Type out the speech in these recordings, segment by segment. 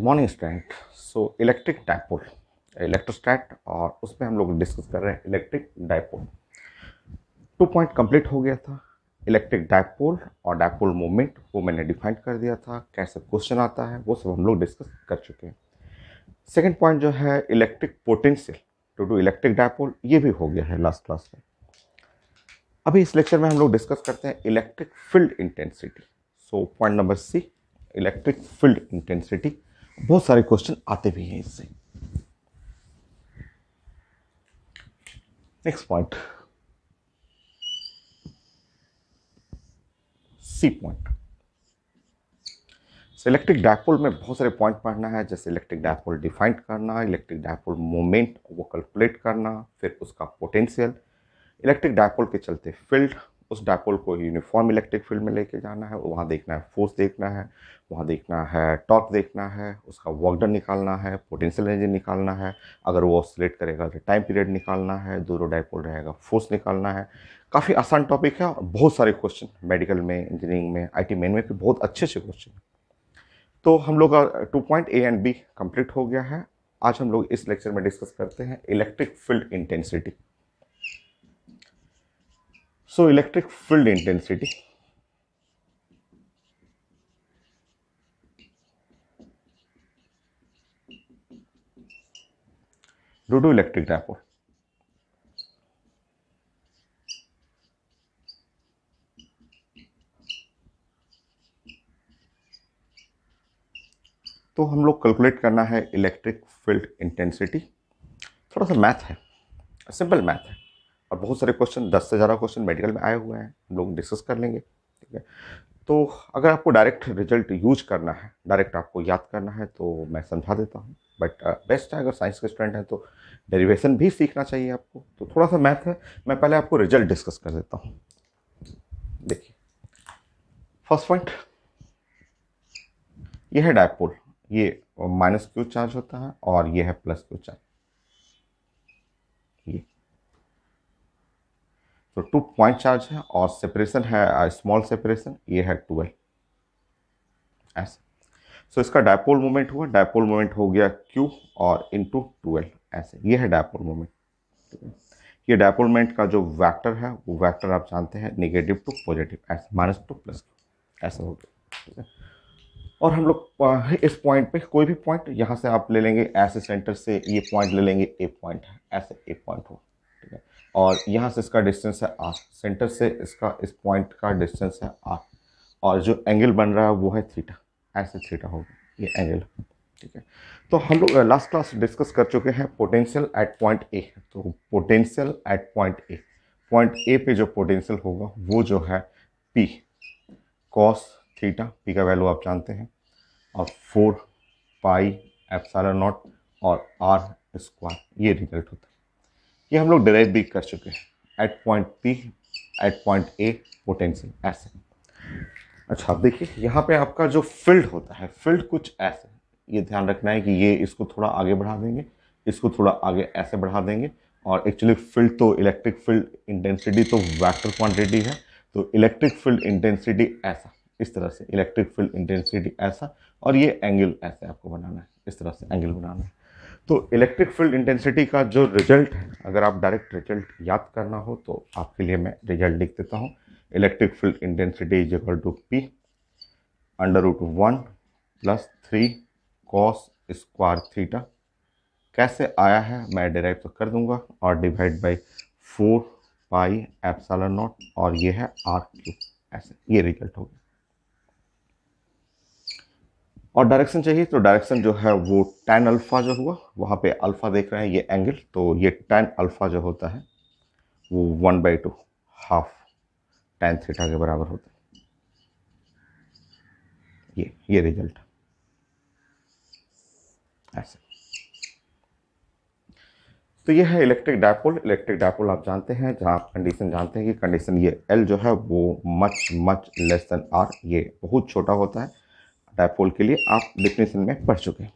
Morning student. Electric dipole, इलेक्ट्रोस्टैट, और उसमें हम लोग डिस्कस कर रहे हैं इलेक्ट्रिक डायपोल। 2 पॉइंट कंप्लीट हो गया था। इलेक्ट्रिक डायपोल और डायपोल मोमेंट वो मैंने डिफाइन कर दिया था, कैसे क्वेश्चन आता है वो सब हम लोग डिस्कस कर चुके हैं। सेकेंड पॉइंट जो है electric potential to do electric dipole, ये भी हो गया है लास्ट क्लास में। अभी इस लेक्चर में हम लोग डिस्कस करते हैं electric field intensity. Point number C, electric field intensity. बहुत सारे क्वेश्चन आते भी हैं इससे। Next point, C point. Electric dipole में बहुत सारे पॉइंट पढ़ना है, जैसे इलेक्ट्रिक डायपोल डिफाइन करना, इलेक्ट्रिक डायपोल मोमेंट वो कैलकुलेट करना, फिर उसका पोटेंशियल, इलेक्ट्रिक डायपोल के चलते फील्ड, उस डायपोल को यूनिफॉर्म इलेक्ट्रिक फील्ड में लेके जाना है, वहाँ देखना है फोर्स देखना है, वहाँ देखना है टॉर्क देखना है, उसका वर्क डन निकालना है, पोटेंशियल एनर्जी निकालना है, अगर वो ऑसिलेट करेगा तो टाइम पीरियड निकालना है, दोनों डायपोल रहेगा फोर्स निकालना है। काफ़ी आसान टॉपिक है और बहुत सारे क्वेश्चन मेडिकल में, इंजीनियरिंग में, IT मेन में भी बहुत अच्छे अच्छे क्वेश्चन। तो हम लोग का 2 point A and B complete हो गया है। आज हम लोग इस लेक्चर में डिस्कस करते हैं electric field intensity. Electric field intensity due to electric dipole. तो हम लोग कैलकुलेट करना है इलेक्ट्रिक फील्ड इंटेंसिटी। थोड़ा सा मैथ है, सिंपल मैथ है, और बहुत सारे क्वेश्चन, 10 से ज़्यादा क्वेश्चन मेडिकल में आए हुए हैं, हम लोग डिस्कस कर लेंगे। ठीक है, तो अगर आपको डायरेक्ट रिजल्ट यूज करना है, डायरेक्ट आपको याद करना है, तो मैं समझा देता हूँ, बट बेस्ट है अगर साइंस के स्टूडेंट हैं तो डेरिवेशन भी सीखना चाहिए आपको। तो थोड़ा सा मैथ है, मैं पहले आपको रिजल्ट डिस्कस कर देता हूँ। देखिए, फर्स्ट पॉइंट, ये है डायपोल, ये -Q चार्ज होता है और ये है +Q चार्ज। ये तो 2 पॉइंट चार्ज है और सेपरेशन है स्मॉल सेपरेशन, ये है 12 ऐसे। इसका डायपोल मोमेंट हुआ, डायपोल मोमेंट हो गया Q और इंटू 12 ऐसे। ये है डायपोल मोमेंट। ये डायपोल मोमेंट का जो वेक्टर है वो वेक्टर आप जानते हैं नेगेटिव टू पॉजिटिव, ऐसे -2 +Q ऐसा हो गया। ठीक है, और हम लोग इस पॉइंट पे कोई भी पॉइंट यहाँ से आप ले लेंगे, ऐसे सेंटर से ये पॉइंट ले लेंगे, ए पॉइंट है, ऐसे ए पॉइंट हो। ठीक है, और यहाँ से इसका डिस्टेंस है r, सेंटर से इसका इस पॉइंट का डिस्टेंस है r, और जो एंगल बन रहा है वो है थीटा, ऐसे थीटा होगा ये एंगल। ठीक है, तो हम लोग लास्ट क्लास डिस्कस कर चुके हैं पोटेंशियल एट पॉइंट ए। तो पोटेंशियल एट पॉइंट ए पे जो पोटेंशियल होगा वो जो है P कॉस थीटा, P का वैल्यू आप जानते हैं, और 4 पाई एप्सिलॉन नॉट और r², ये रिजल्ट होता है। ये हम लोग डिराइव भी कर चुके हैं at point P, at point A potential ऐसे। अच्छा, अब देखिए यहाँ पे आपका जो फील्ड होता है, फील्ड कुछ ऐसे, ये ध्यान रखना है कि ये इसको थोड़ा आगे बढ़ा देंगे, इसको थोड़ा आगे ऐसे बढ़ा देंगे, और एक्चुअली फील्ड तो इलेक्ट्रिक फील्ड इंटेंसिटी तो वेक्टर क्वांटिटी है, तो इलेक्ट्रिक फील्ड इंटेंसिटी ऐसा, इस तरह से इलेक्ट्रिक फील्ड इंटेंसिटी ऐसा, और ये एंगल ऐसे आपको बनाना है, इस तरह से एंगल बनाना है। तो इलेक्ट्रिक फील्ड इंटेंसिटी का जो रिजल्ट है, अगर आप डायरेक्ट रिजल्ट याद करना हो तो आपके लिए मैं रिजल्ट लिख देता हूँ। Electric field intensity is equal to P √1 + 3 cos square theta. कैसे आया है मैं डिराइव तो कर दूंगा, और divide by 4 pi epsilon not, और ये है r³ ऐसे, ये रिजल्ट होगा। और डायरेक्शन चाहिए तो डायरेक्शन जो है वो tan अल्फा जो हुआ, वहाँ पे अल्फा देख रहे हैं ये एंगल, तो ये tan अल्फा जो होता है वो 1/2 हाफ tan थीटा के बराबर होता है। ये रिजल्ट ऐसे। तो ये है इलेक्ट्रिक डायपोल। इलेक्ट्रिक डायपोल आप जानते हैं, जहाँ आप कंडीशन जानते हैं कि कंडीशन ये L जो है वो मच लेस देन R, ये बहुत छोटा होता है डायपोल के लिए, आप डेफिनेशन में पढ़ चुके हैं।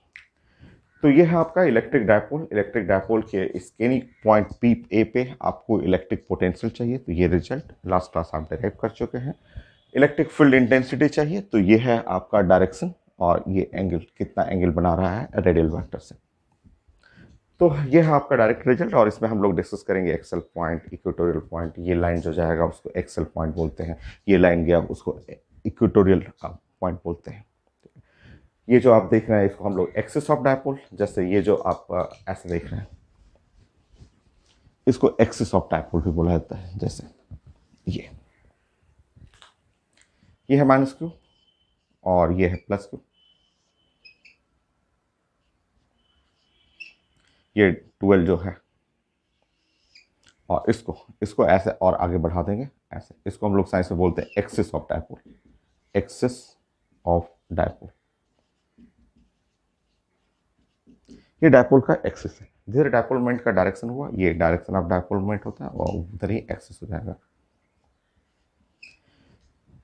तो ये है आपका इलेक्ट्रिक डायपोल। इलेक्ट्रिक डायपोल के इस एनी पॉइंट P A पे आपको इलेक्ट्रिक पोटेंशियल चाहिए, तो ये रिजल्ट लास्ट क्लास आप डिराइव कर चुके हैं। इलेक्ट्रिक फील्ड इंटेंसिटी चाहिए, तो ये है आपका डायरेक्शन, और ये एंगल कितना एंगल बना रहा है रेडियल वेक्टर से। तो ये है आपका डायरेक्ट रिजल्ट, और इसमें हम लोग डिस्कस करेंगे एक्सेल पॉइंट, इक्वेटोरियल पॉइंट। ये लाइन जो जाएगा उसको एक्सेल पॉइंट बोलते हैं, ये लाइन गया उसको इक्वेटोरियल पॉइंट बोलते हैं। ये जो आप देख रहे हैं इसको हम लोग एक्सिस ऑफ डायपोल, जैसे ये जो आप ऐसे देख रहे हैं इसको एक्सिस ऑफ डायपोल भी बोला जाता है। जैसे ये है माइनस क्यू और ये है प्लस क्यू, ये 12 जो है, और इसको इसको ऐसे और आगे बढ़ा देंगे ऐसे, इसको हम लोग साइंस में बोलते हैं axis of dipole, axis of dipole. ये डायपोल का एक्सिस है, जिधर डायपोल मोमेंट का डायरेक्शन हुआ ये डायरेक्शन ऑफ डायपोल मोमेंट होता है और उधर ही एक्सिस हो जाएगा।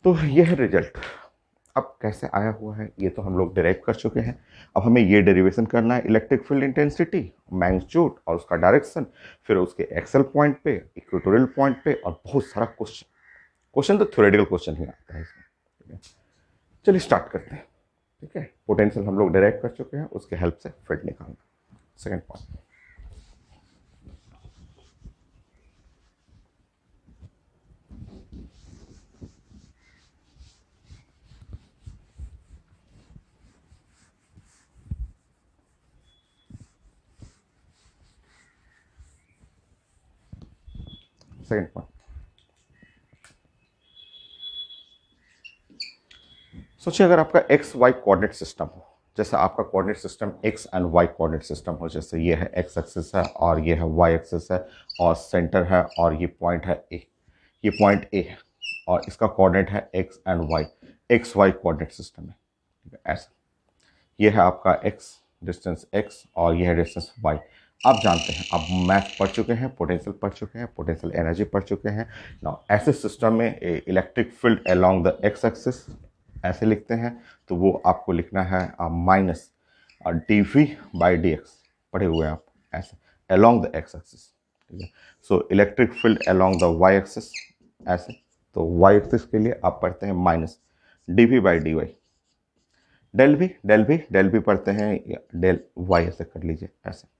तो ये है रिजल्ट। अब कैसे आया हुआ है ये तो हम लोग डिराइव कर चुके हैं। अब हमें ये डेरिवेशन करना है इलेक्ट्रिक फील्ड इंटेंसिटी, मैग्नीट्यूड और उसका डायरेक्शन, फिर उसके एक्सेल पॉइंट पे, इक्वेटोरियल पॉइंट पे, और बहुत सारा क्वेश्चन तो थ्योरेटिकल क्वेश्चन ही आता है इसमें। ठीक है, चलिए स्टार्ट करते हैं। ठीक है, पोटेंशियल हम लोग डिराइव कर चुके हैं, उसके हेल्प से फील्ड निकालना। सेकेंड पॉइंट, सेकेंड पॉइंट, सोचिए अगर आपका एक्स वाई कोऑर्डिनेट सिस्टम हो, जैसे आपका coordinate system x and y coordinate system हो, जैसे ये है एक्स एक्सिस है और ये है वाई एक्सिस है और सेंटर है और ये पॉइंट है ए, ये पॉइंट ए है और इसका कोऑर्डिनेट है x and y, x y coordinate system है। ठीक है, ऐसा ये है आपका एक्स, डिस्टेंस एक्स, और ये है डिस्टेंस वाई। आप जानते हैं, आप मैथ पढ़ चुके हैं, पोटेंशियल पढ़ चुके हैं, पोटेंशियल एनर्जी पढ़ चुके हैं ना। ऐसे सिस्टम में electric field along the x axis ऐसे लिखते हैं, तो वो आपको लिखना है minus D we by d x, पढ़े हुए हैं आप ऐसे, अलोंग द एक्स एक्सिस। ठीक है, so electric field along the Y axis ऐसे, तो वाई एक्सिस के लिए आप पढ़ते हैं minus D we by d y, del भी पढ़ते हैं, डेल वाई ऐसे कर लीजिए ऐसे।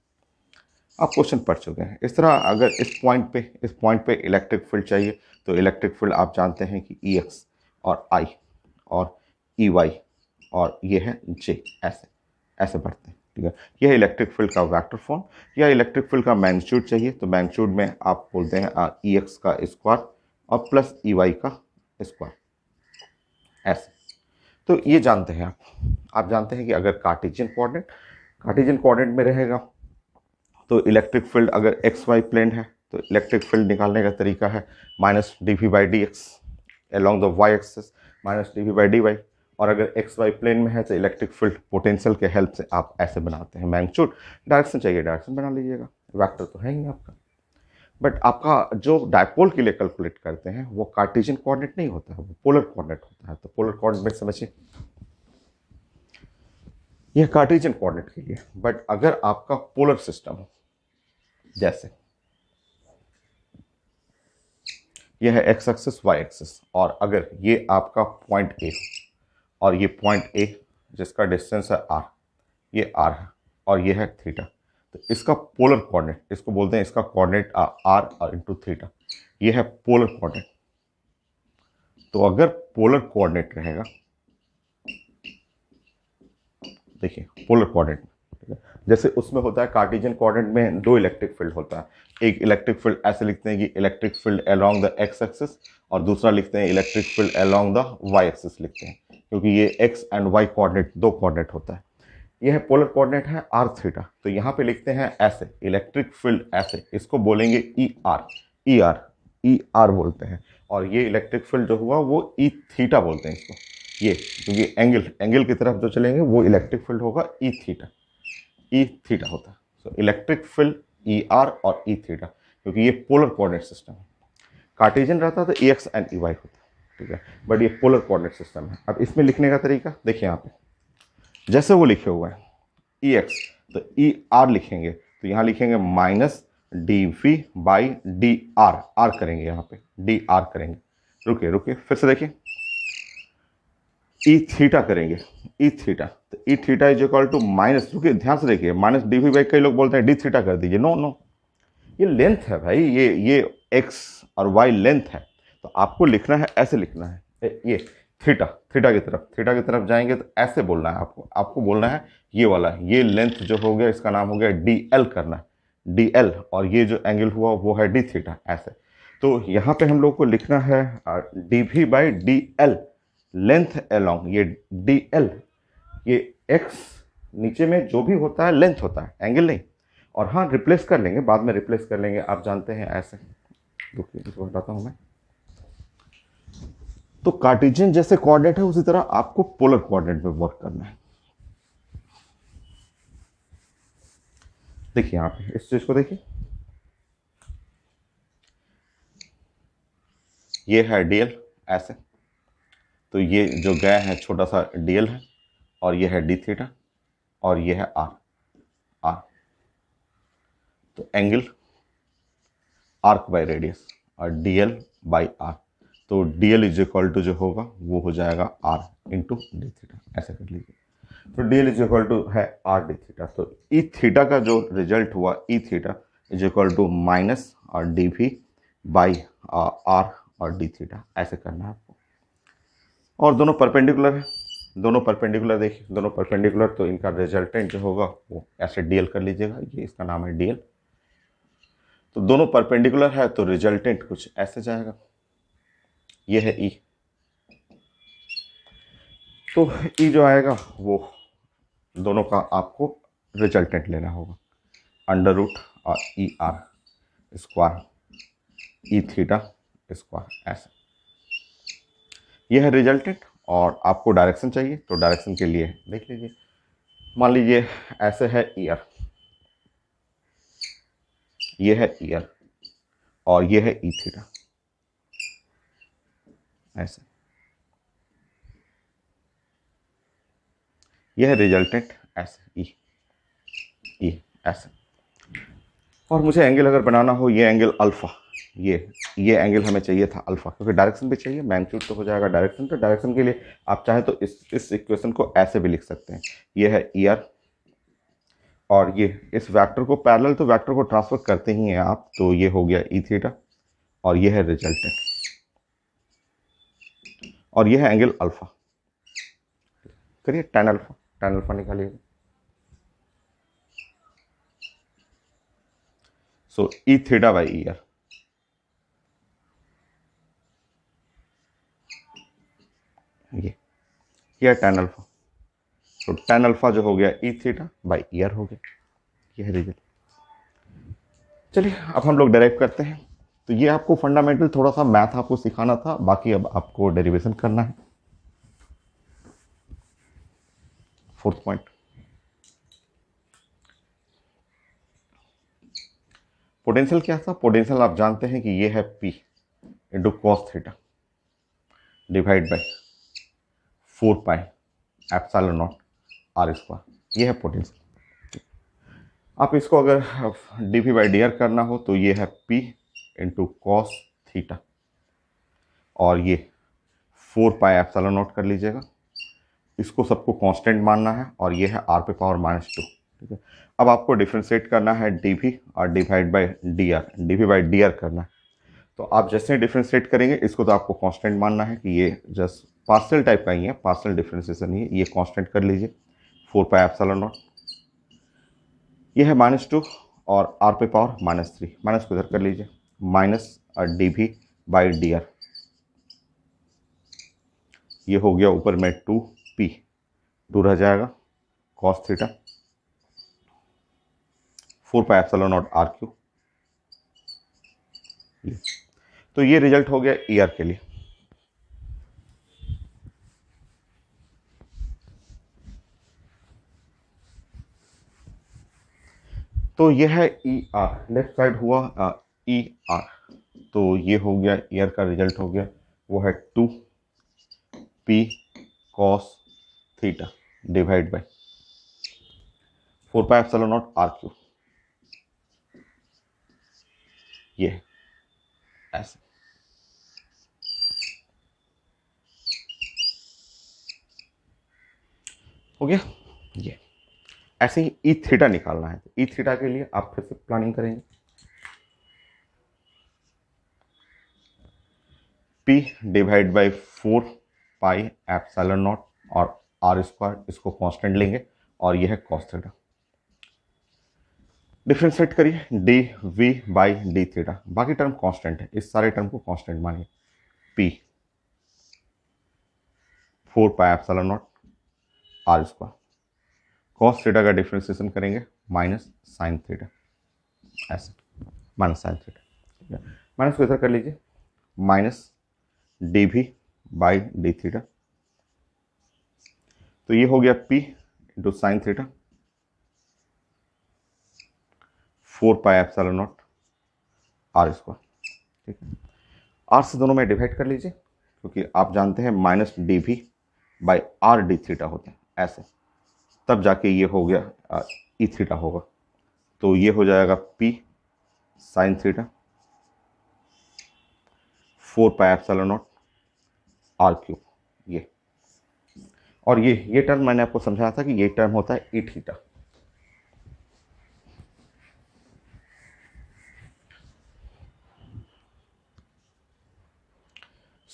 आप क्वेश्चन पढ़ चुके हैं। इस तरह अगर इस पॉइंट पे इलेक्ट्रिक फील्ड चाहिए, तो इलेक्ट्रिक फील्ड आप जानते हैं कि ई एक्स और आई और ई वाई और ये है जे, ऐसे ऐसे बढ़ते हैं। ठीक है, यह है इलेक्ट्रिक फील्ड का वेक्टर फॉर्म। या इलेक्ट्रिक फील्ड का मैग्नीट्यूड चाहिए, तो मैग्नीट्यूड में आप बोलते हैं ई एक्स का स्क्वायर और प्लस ई वाई का स्क्वायर, ऐसे। तो ये जानते हैं आप जानते हैं कि अगर कार्टेशियन कोऑर्डिनेट में रहेगा, तो इलेक्ट्रिक फील्ड अगर एक्स वाई प्लेन है, तो इलेक्ट्रिक फील्ड निकालने का तरीका है minus D we by d x along the Y axis, minus D we by d y. और अगर एक्स वाई प्लेन में है तो इलेक्ट्रिक फील्ड पोटेंशियल के हेल्प से आप ऐसे बनाते हैं। मैग्नीट्यूड, डायरेक्शन चाहिए डायरेक्शन बना लीजिएगा, वेक्टर तो है ही आपका। बट आपका जो डायपोल के लिए कैलकुलेट करते हैं वो कार्टेशियन कोऑर्डिनेट नहीं होता है, वो पोलर कोऑर्डिनेट होता है। तो पोलर कोऑर्डिनेट समझिए, यह कार्टेशियन कोऑर्डिनेट के लिए। बट अगर आपका पोलर सिस्टम हो, जैसे यह है एक्स एक्सिस वाई एक्सिस, और अगर ये आपका पॉइंट ए हो और ये पॉइंट ए जिसका डिस्टेंस है आर, ये आर है और ये है थीटा, तो इसका पोलर कोऑर्डिनेट, इसको बोलते हैं, इसका कोऑर्डिनेट आर और इंटू थीटा, ये है पोलर कोऑर्डिनेट। तो अगर पोलर कोऑर्डिनेट रहेगा, देखिए पोलर कोऑर्डिनेट, जैसे उसमें होता है कार्टेशियन कोऑर्डिनेट में दो इलेक्ट्रिक फील्ड होता है। एक इलेक्ट्रिक फील्ड ऐसे लिखते हैं कि electric field along the x axis, और दूसरा लिखते हैं electric field along the Y axis लिखते हैं, क्योंकि ये एक्स एंड वाई कोऑर्डिनेट दो कोऑर्डिनेट होता है। यह है पोलर कोऑर्डिनेट है आर थीटा, तो यहाँ पे लिखते हैं ऐसे इलेक्ट्रिक फील्ड ऐसे, इसको बोलेंगे ई आर बोलते हैं। और ये इलेक्ट्रिक फील्ड जो हुआ वो ई थीटा बोलते हैं इसको, ये क्योंकि एंगल की तरफ जो चलेंगे वो इलेक्ट्रिक फील्ड होगा ई थीटा होता है। So electric field E R और ई थीटा, क्योंकि ये पोलर कोऑर्डिनेट सिस्टम है। कार्टेशियन रहता तो ई एक्स एंड ई वाई होता, ठीक है, बट ये पोलर कोऑर्डिनेट सिस्टम है। अब इसमें लिखने का तरीका देखिए, यहाँ पे जैसे वो लिखे हुए हैं ई एक्स, तो ई आर लिखेंगे, तो यहाँ लिखेंगे minus D we by D r, r करेंगे यहाँ पे डी आर करेंगे। रुकिए फिर से देखिए, ई थीटा करेंगे, ई थीटा, तो ई theta is equal to minus, रुकिए ध्यान से देखिए, माइनस डी वी बाई, कई लोग बोलते हैं डी थीटा कर दीजिए, नो नो, ये लेंथ है भाई, ये एक्स और वाई लेंथ है, तो आपको लिखना है ऐसे लिखना है, ये थीटा, थीटा की तरफ जाएंगे तो ऐसे बोलना है आपको, आपको बोलना है ये वाला, ये लेंथ जो हो गया इसका नाम हो गया डी एल करना है, डी एल, और ये जो एंगल हुआ वो है डी थीटा, ऐसे। तो यहाँ पे हम लोग को लिखना है D we by d l, length along, ये डी एल, ये एक्स नीचे में जो भी होता है लेंथ होता है, एंगल नहीं। और हाँ रिप्लेस कर लेंगे, बाद में रिप्लेस कर लेंगे, आप जानते हैं ऐसे, रुकिए इसको हटाता हूँ मैं। तो कार्टेशियन जैसे कोऑर्डिनेट है उसी तरह आपको पोलर कोऑर्डिनेट में वर्क करना है। देखिए यहाँ पे इस चीज को देखिए, ये है डीएल ऐसे, तो ये जो गया है छोटा सा डीएल है, और ये है डी थीटा, और ये है आर, आर, तो एंगल आर्क बाय रेडियस, और डीएल बाई आर, तो डीएल इज इक्वल टू जो होगा वो हो जाएगा आर इंटू डी थीटा, ऐसे कर लीजिए। तो डीएल इज इक्वल टू है आर डी थीटा, तो ई थीटा का जो रिजल्ट हुआ E theta is equal to minus और डी वी बाई आर और डी थीटा, ऐसे करना है आपको। और दोनों परपेंडिकुलर है, दोनों परपेंडिकुलर देखिए, दोनों परपेंडिकुलर, तो इनका रिजल्टेंट जो होगा वो ऐसे डीएल कर लीजिएगा, ये इसका नाम है डीएल। तो दोनों परपेंडिकुलर है तो रिजल्टेंट कुछ ऐसे जाएगा, ये है ई, तो ई जो आएगा वो दोनों का आपको रिजल्टेंट लेना होगा, अंडर रूट और E R square E theta square, ऐसे। यह है रिजल्टेंट, और आपको डायरेक्शन चाहिए तो डायरेक्शन के लिए देख लीजिए, मान लीजिए ऐसे है ईयर, ये है ईयर, और ये है ई थीटा, ऐसे। यह है रिजल्टेंट ऐसे, ई ऐसे। और मुझे एंगल अगर बनाना हो, ये एंगल अल्फा, ये एंगल हमें चाहिए था अल्फा, क्योंकि डायरेक्शन भी चाहिए, मैग्नीट्यूड तो हो जाएगा डायरेक्शन, तो डायरेक्शन के लिए आप चाहे तो इस इक्वेशन को ऐसे भी लिख सकते हैं, ये है ईयर, और ये इस वेक्टर को पैरेलल, तो वेक्टर को ट्रांसफर करते ही हैं आप, तो ये हो गया ई थीटा, और ये है रिजल्टेंट, और ये है एंगल अल्फा, करिए tan अल्फा, tan अल्फा निकालिएगा, so E theta by E R, ये है tan अल्फा, तो tan अल्फा जो हो गया ई थीटा बाई ईयर हो गया, ये है रिजल्ट। चलिए अब हम लोग डेराइव करते हैं, तो ये आपको फंडामेंटल थोड़ा सा मैथ आपको सिखाना था, बाकी अब आपको डेरिवेशन करना है। फोर्थ पॉइंट, पोटेंशियल क्या था, पोटेंशियल आप जानते हैं कि ये है P into cos theta divide by 4 pi epsilon naught R square, ये है पोटेंशियल। आप इसको अगर D we by D R करना हो तो ये है P इंटू कॉस थीटा, और ये 4 पाई एप्सिलॉन नॉट कर लीजिएगा, इसको सबको कांस्टेंट मानना है, और ये है आर पे पावर -2, ठीक है। अब आपको डिफ्रेंशिएट करना है डी वी और divide by D R, D we by D R करना है, तो आप जैसे डिफ्रेंशिएट करेंगे इसको तो आपको कांस्टेंट मानना है कि ये जस्ट पार्शियल टाइप का ही है, पार्शियल डिफ्रेंशिएशन ही है, ये कांस्टेंट कर लीजिए 4 पाई एप्सिलॉन नॉट, ये है -2 और आर पे पावर -3, माइनस को इधर कर लीजिए, minus D we by D R, ये हो गया ऊपर में 2p, 2 रह जाएगा cos theta 4 pi epsilon naught R cube, तो ये रिजल्ट हो गया ईयर के लिए। तो ये है ई आर, लेफ्ट साइड हुआ ई आर, तो ये हो गया ईयर का रिजल्ट हो गया, वो है 2p cos theta divide by 4 pi epsilon naught R cube, ये ऐसे। हो गया ये। ऐसे ही ई थीटा निकालना है, ई थीटा के लिए आप फिर से प्लानिंग करेंगे। P divide by 4 pi epsilon not और आर स्क्वायर, इसको कांस्टेंट लेंगे और यह है कॉस थीटा। डिफ्रेंशिएट करिए D we by D theta, बाकी टर्म कांस्टेंट है, इस सारे टर्म को कांस्टेंट मानिए। P 4 pi epsilon naught R square, cos theta का डिफ्रेंसिएशन करेंगे माइनस साइन थीटा, ऐसे माइनस साइन थीटा, माइनस को इधर कर लीजिए, माइनस डी भी बाई डी थीटा, तो ये हो गया P into sine theta 4 pi epsilon naught R square. ठीक है, आर से दोनों में डिवाइड कर लीजिए, क्योंकि आप जानते हैं माइनस डी भी बाई आर डी थीटा होते हैं ऐसे, तब जाके ये हो गया ई थीटा होगा, तो ये हो जाएगा P sine theta 4 pi epsilon naught R cube ये। और ये टर्म मैंने आपको समझाया था कि ये टर्म होता है ई थीटा।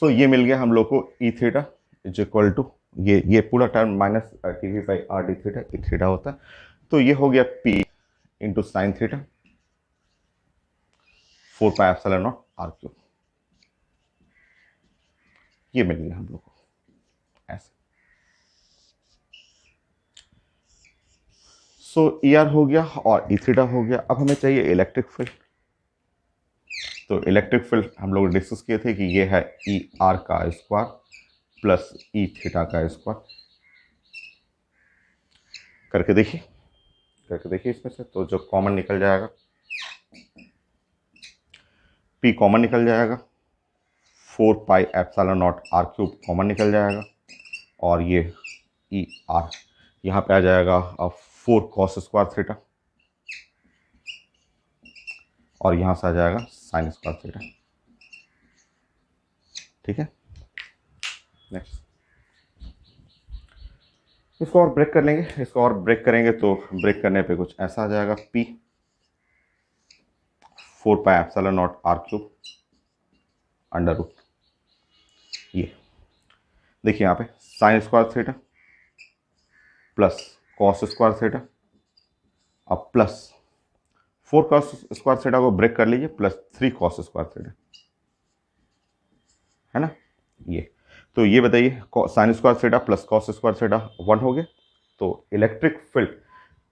सो ये मिल गया हम लोग को E theta is equal to ये पूरा term minus T V by R D theta E theta होता है, तो ये हो गया P into sine theta 4 pi epsilon naught R cube, ये मिल गया हम लोग को ऐसे। सो ई आर हो गया और ई थीटा हो गया। अब हमें चाहिए इलेक्ट्रिक फील्ड, तो इलेक्ट्रिक फील्ड हम लोग डिस्कस किए थे कि ये है ई आर का स्क्वायर प्लस ई थीटा का स्क्वायर। करके देखिए इसमें से, तो जो कॉमन निकल जाएगा पी कॉमन निकल जाएगा, 4 pi epsilon naught R cube common निकल जाएगा, और ये ई आर यहाँ पे आ जाएगा 4 cos² थीटा, और यहाँ से आ जाएगा sin² थीटा। ठीक है, नेक्स्ट इसको और ब्रेक कर लेंगे, इसको और ब्रेक करेंगे तो ब्रेक करने पे कुछ ऐसा आ जाएगा P 4 pi epsilon naught R cube under root, ये देखिए यहाँ पे sin² theta plus cos² theta और प्लस 4 cos² थीटा को ब्रेक कर लीजिए प्लस 3 cos² थीटा, है ना ये। तो ये बताइए sin² theta plus cos² theta 1 हो गया, तो electric field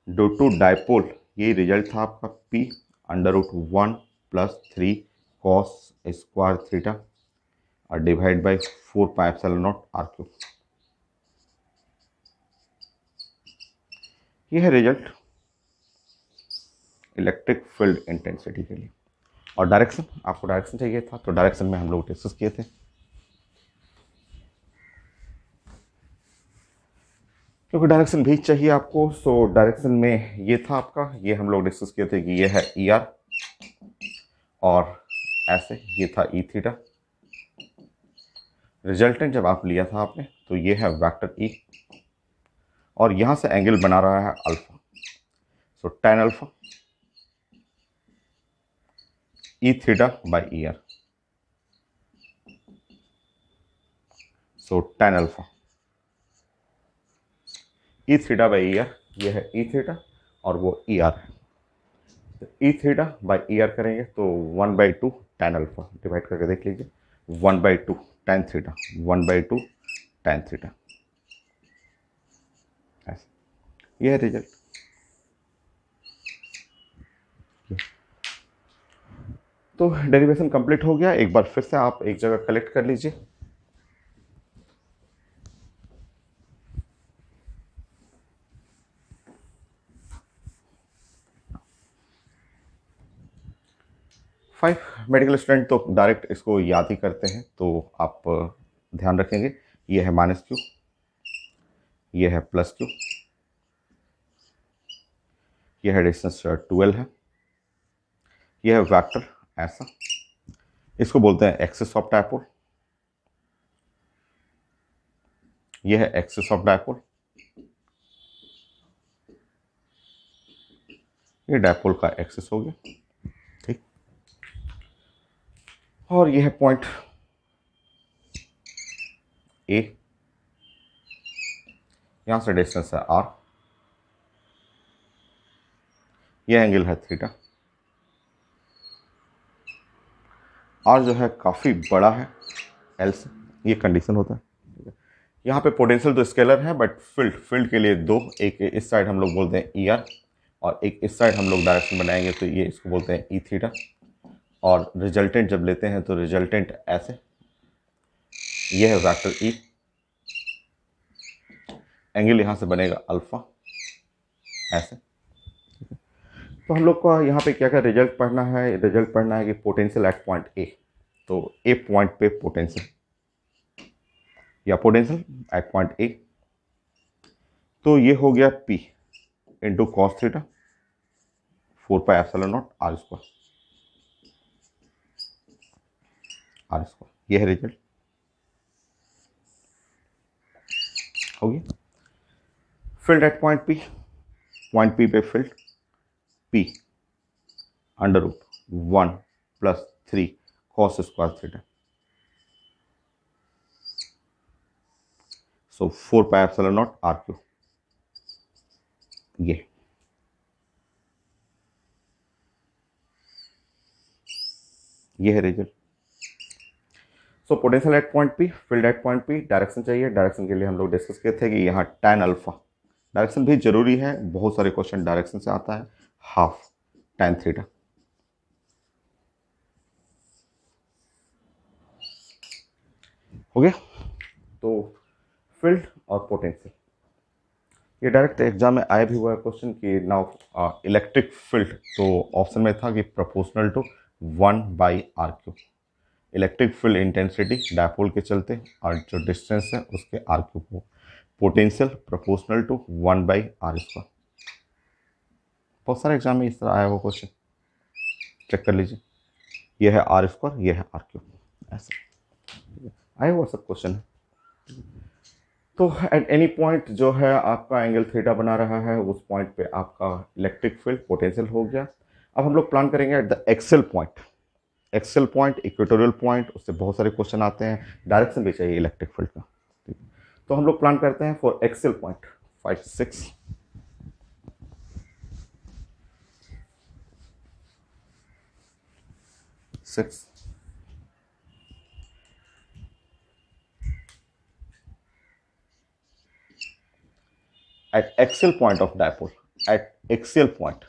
due to dipole, ये रिजल्ट था आपका P under root 1 plus 3 cos² theta और divide by 4 pi epsilon naught R cube, ये है रिजल्ट इलेक्ट्रिक फील्ड इंटेंसिटी के लिए। और डायरेक्शन, आपको डायरेक्शन चाहिए था, तो डायरेक्शन में हम लोग डिस्कस किए थे, क्योंकि डायरेक्शन भी चाहिए आपको। सो डायरेक्शन में ये था आपका, ये हम लोग डिस्कस किए थे कि ये है ई आर और ऐसे ये था ई थीटा। रिजल्टेंट जब आप लिया था आपने, तो ये है वेक्टर ई, और यहाँ से एंगल बना रहा है alpha, so tan alpha E theta by E R, so tan alpha E theta by E R, ये है ई थीटा और वो ई आर है, तो ई थीटा बाई ई आर करेंगे तो 1/2 tan अल्फा, डिवाइड करके देख लीजिए 1/2 tan थीटा 1/2 tan थीटा, ऐसे ये है रिजल्ट। तो डेरिवेशन कंप्लीट हो गया, एक बार फिर से आप एक जगह कलेक्ट कर लीजिए। फाइव मेडिकल स्टूडेंट तो डायरेक्ट इसको याद ही करते हैं, तो आप ध्यान रखेंगे ये है -q, ये है +q, ये है डिस्टेंस 12 है, ये है वेक्टर ऐसा, इसको बोलते हैं एक्सिस ऑफ डायपोल, ये है एक्सिस ऑफ डायपोल, ये डायपोल का एक्सिस हो गया, ठीक। और ये है पॉइंट ए, यहां से डिस्टेंस है आर, ये एंगल है थीटा। आर जो है काफी बड़ा है एल से, ये कंडीशन होता है। यहाँ पे पोटेंशियल तो स्केलर है, बट फील्ड के लिए दो, एक इस साइड हम लोग बोलते हैं ई आर, और एक इस साइड हम लोग डायरेक्शन बनाएंगे तो ये इसको बोलते हैं ई थीटा। और रिजल्टेंट जब लेते हैं तो रिजल्टेंट ऐसे, ये है वेक्टर ई, एंगल यहाँ से बनेगा अल्फा ऐसे। तो हम लोग को यहाँ पे क्या क्या रिजल्ट पढ़ना है, रिजल्ट पढ़ना है कि पोटेंशियल एट पॉइंट ए, तो ए पॉइंट पे पोटेंशियल या पोटेंशियल एट पॉइंट ए, तो ये हो गया P into cos theta 4 pi epsilon naught R square, ये है रिजल्ट, हो गया। फील्ड एट पॉइंट P पे field P under root 1+3 cos square theta, so 4 pi epsilon naught R cube, ये है result. So potential at point P, field at point P, direction चाहिए। Direction के लिए हम लोग डिस्कस किए थे कि यहाँ tan अल्फा, डायरेक्शन भी जरूरी है, बहुत सारे क्वेश्चन डायरेक्शन से आता है, हाफ tan थीटा, हो गया। तो फील्ड और पोटेंशियल, ये डायरेक्ट एग्जाम में आया भी हुआ है क्वेश्चन कि नाउ इलेक्ट्रिक फील्ड, तो ऑप्शन में था कि proportional to 1/r3, electric field intensity dipole के चलते और जो डिस्टेंस है उसके आर क्यूब को, पोटेंशियल प्रोपोर्शनल टू 1/r²। बहुत सारे एग्जाम में इस तरह आया हुआ क्वेश्चन, चेक कर लीजिए, ये है r², ये है r³, ऐसे आया हुआ सब क्वेश्चन है। तो एट एनी पॉइंट जो है आपका एंगल थीटा बना रहा है, उस पॉइंट पे आपका इलेक्ट्रिक फील्ड पोटेंशियल हो गया। अब हम लोग प्लान करेंगे at the Excel point, Excel point, equatorial point, उससे बहुत सारे क्वेश्चन आते हैं, डायरेक्शन भी चाहिए इलेक्ट्रिक फील्ड का, ठीक है। तो हम लोग प्लान करते हैं for Excel point 5, 6, at axial point of dipole, at axial point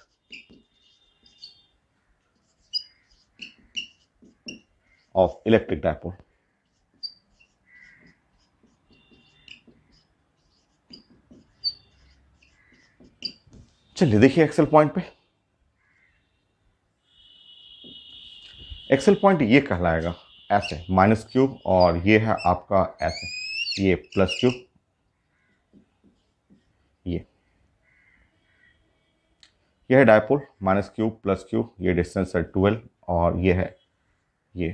of electric dipole, चलिए देखिए एक्सेल पॉइंट पे, एक्सेल पॉइंट ये कहलाएगा ऐसे -q, और ये है आपका ऐसे, ये +q, ये है डायपोल -q +q, ये डिस्टेंस है 12, और ये है ये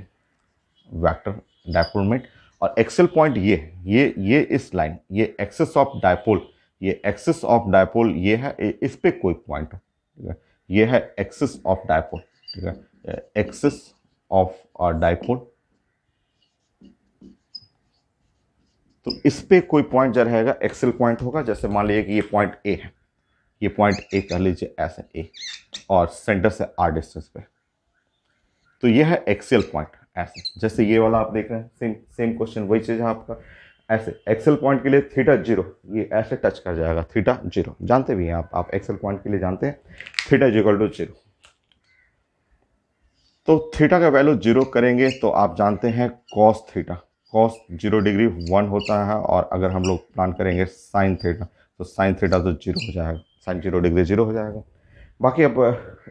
वेक्टर डायपोलमेंट। और एक्सेल पॉइंट ये इस लाइन, ये एक्सिस ऑफ डायपोल, ये एक्सिस ऑफ डायपोल ये है, इस पे कोई पॉइंट है, ठीक है, ये है एक्सिस ऑफ डायपोल, ठीक है, एक्सिस ऑफ डायपोल, तो इस पे कोई पॉइंट जो रहेगा एक्सेल पॉइंट होगा। जैसे मान लीजिए कि ये पॉइंट ए है, ये पॉइंट ए कह लीजिए ऐसे ए, और सेंटर से आर डिस्टेंस पे, तो ये है एक्सेल पॉइंट ऐसे, जैसे ये वाला आप देख रहे हैं, सेम क्वेश्चन वही चीज़ है आपका। ऐसे एक्सेल पॉइंट के लिए थीटा 0, ये ऐसे टच कर जाएगा, थीटा 0 जानते भी हैं आप एक्सेल पॉइंट के लिए जानते हैं, थीटा = 0। तो थीटा का वैल्यू 0 करेंगे तो आप जानते हैं कॉस थीटा, कॉस 0 डिग्री 1 होता है, और अगर हम लोग प्लान करेंगे साइन थीटा, तो साइन थीटा तो 0 हो जाएगा, साइन 0 डिग्री 0 हो जाएगा। बाकी अब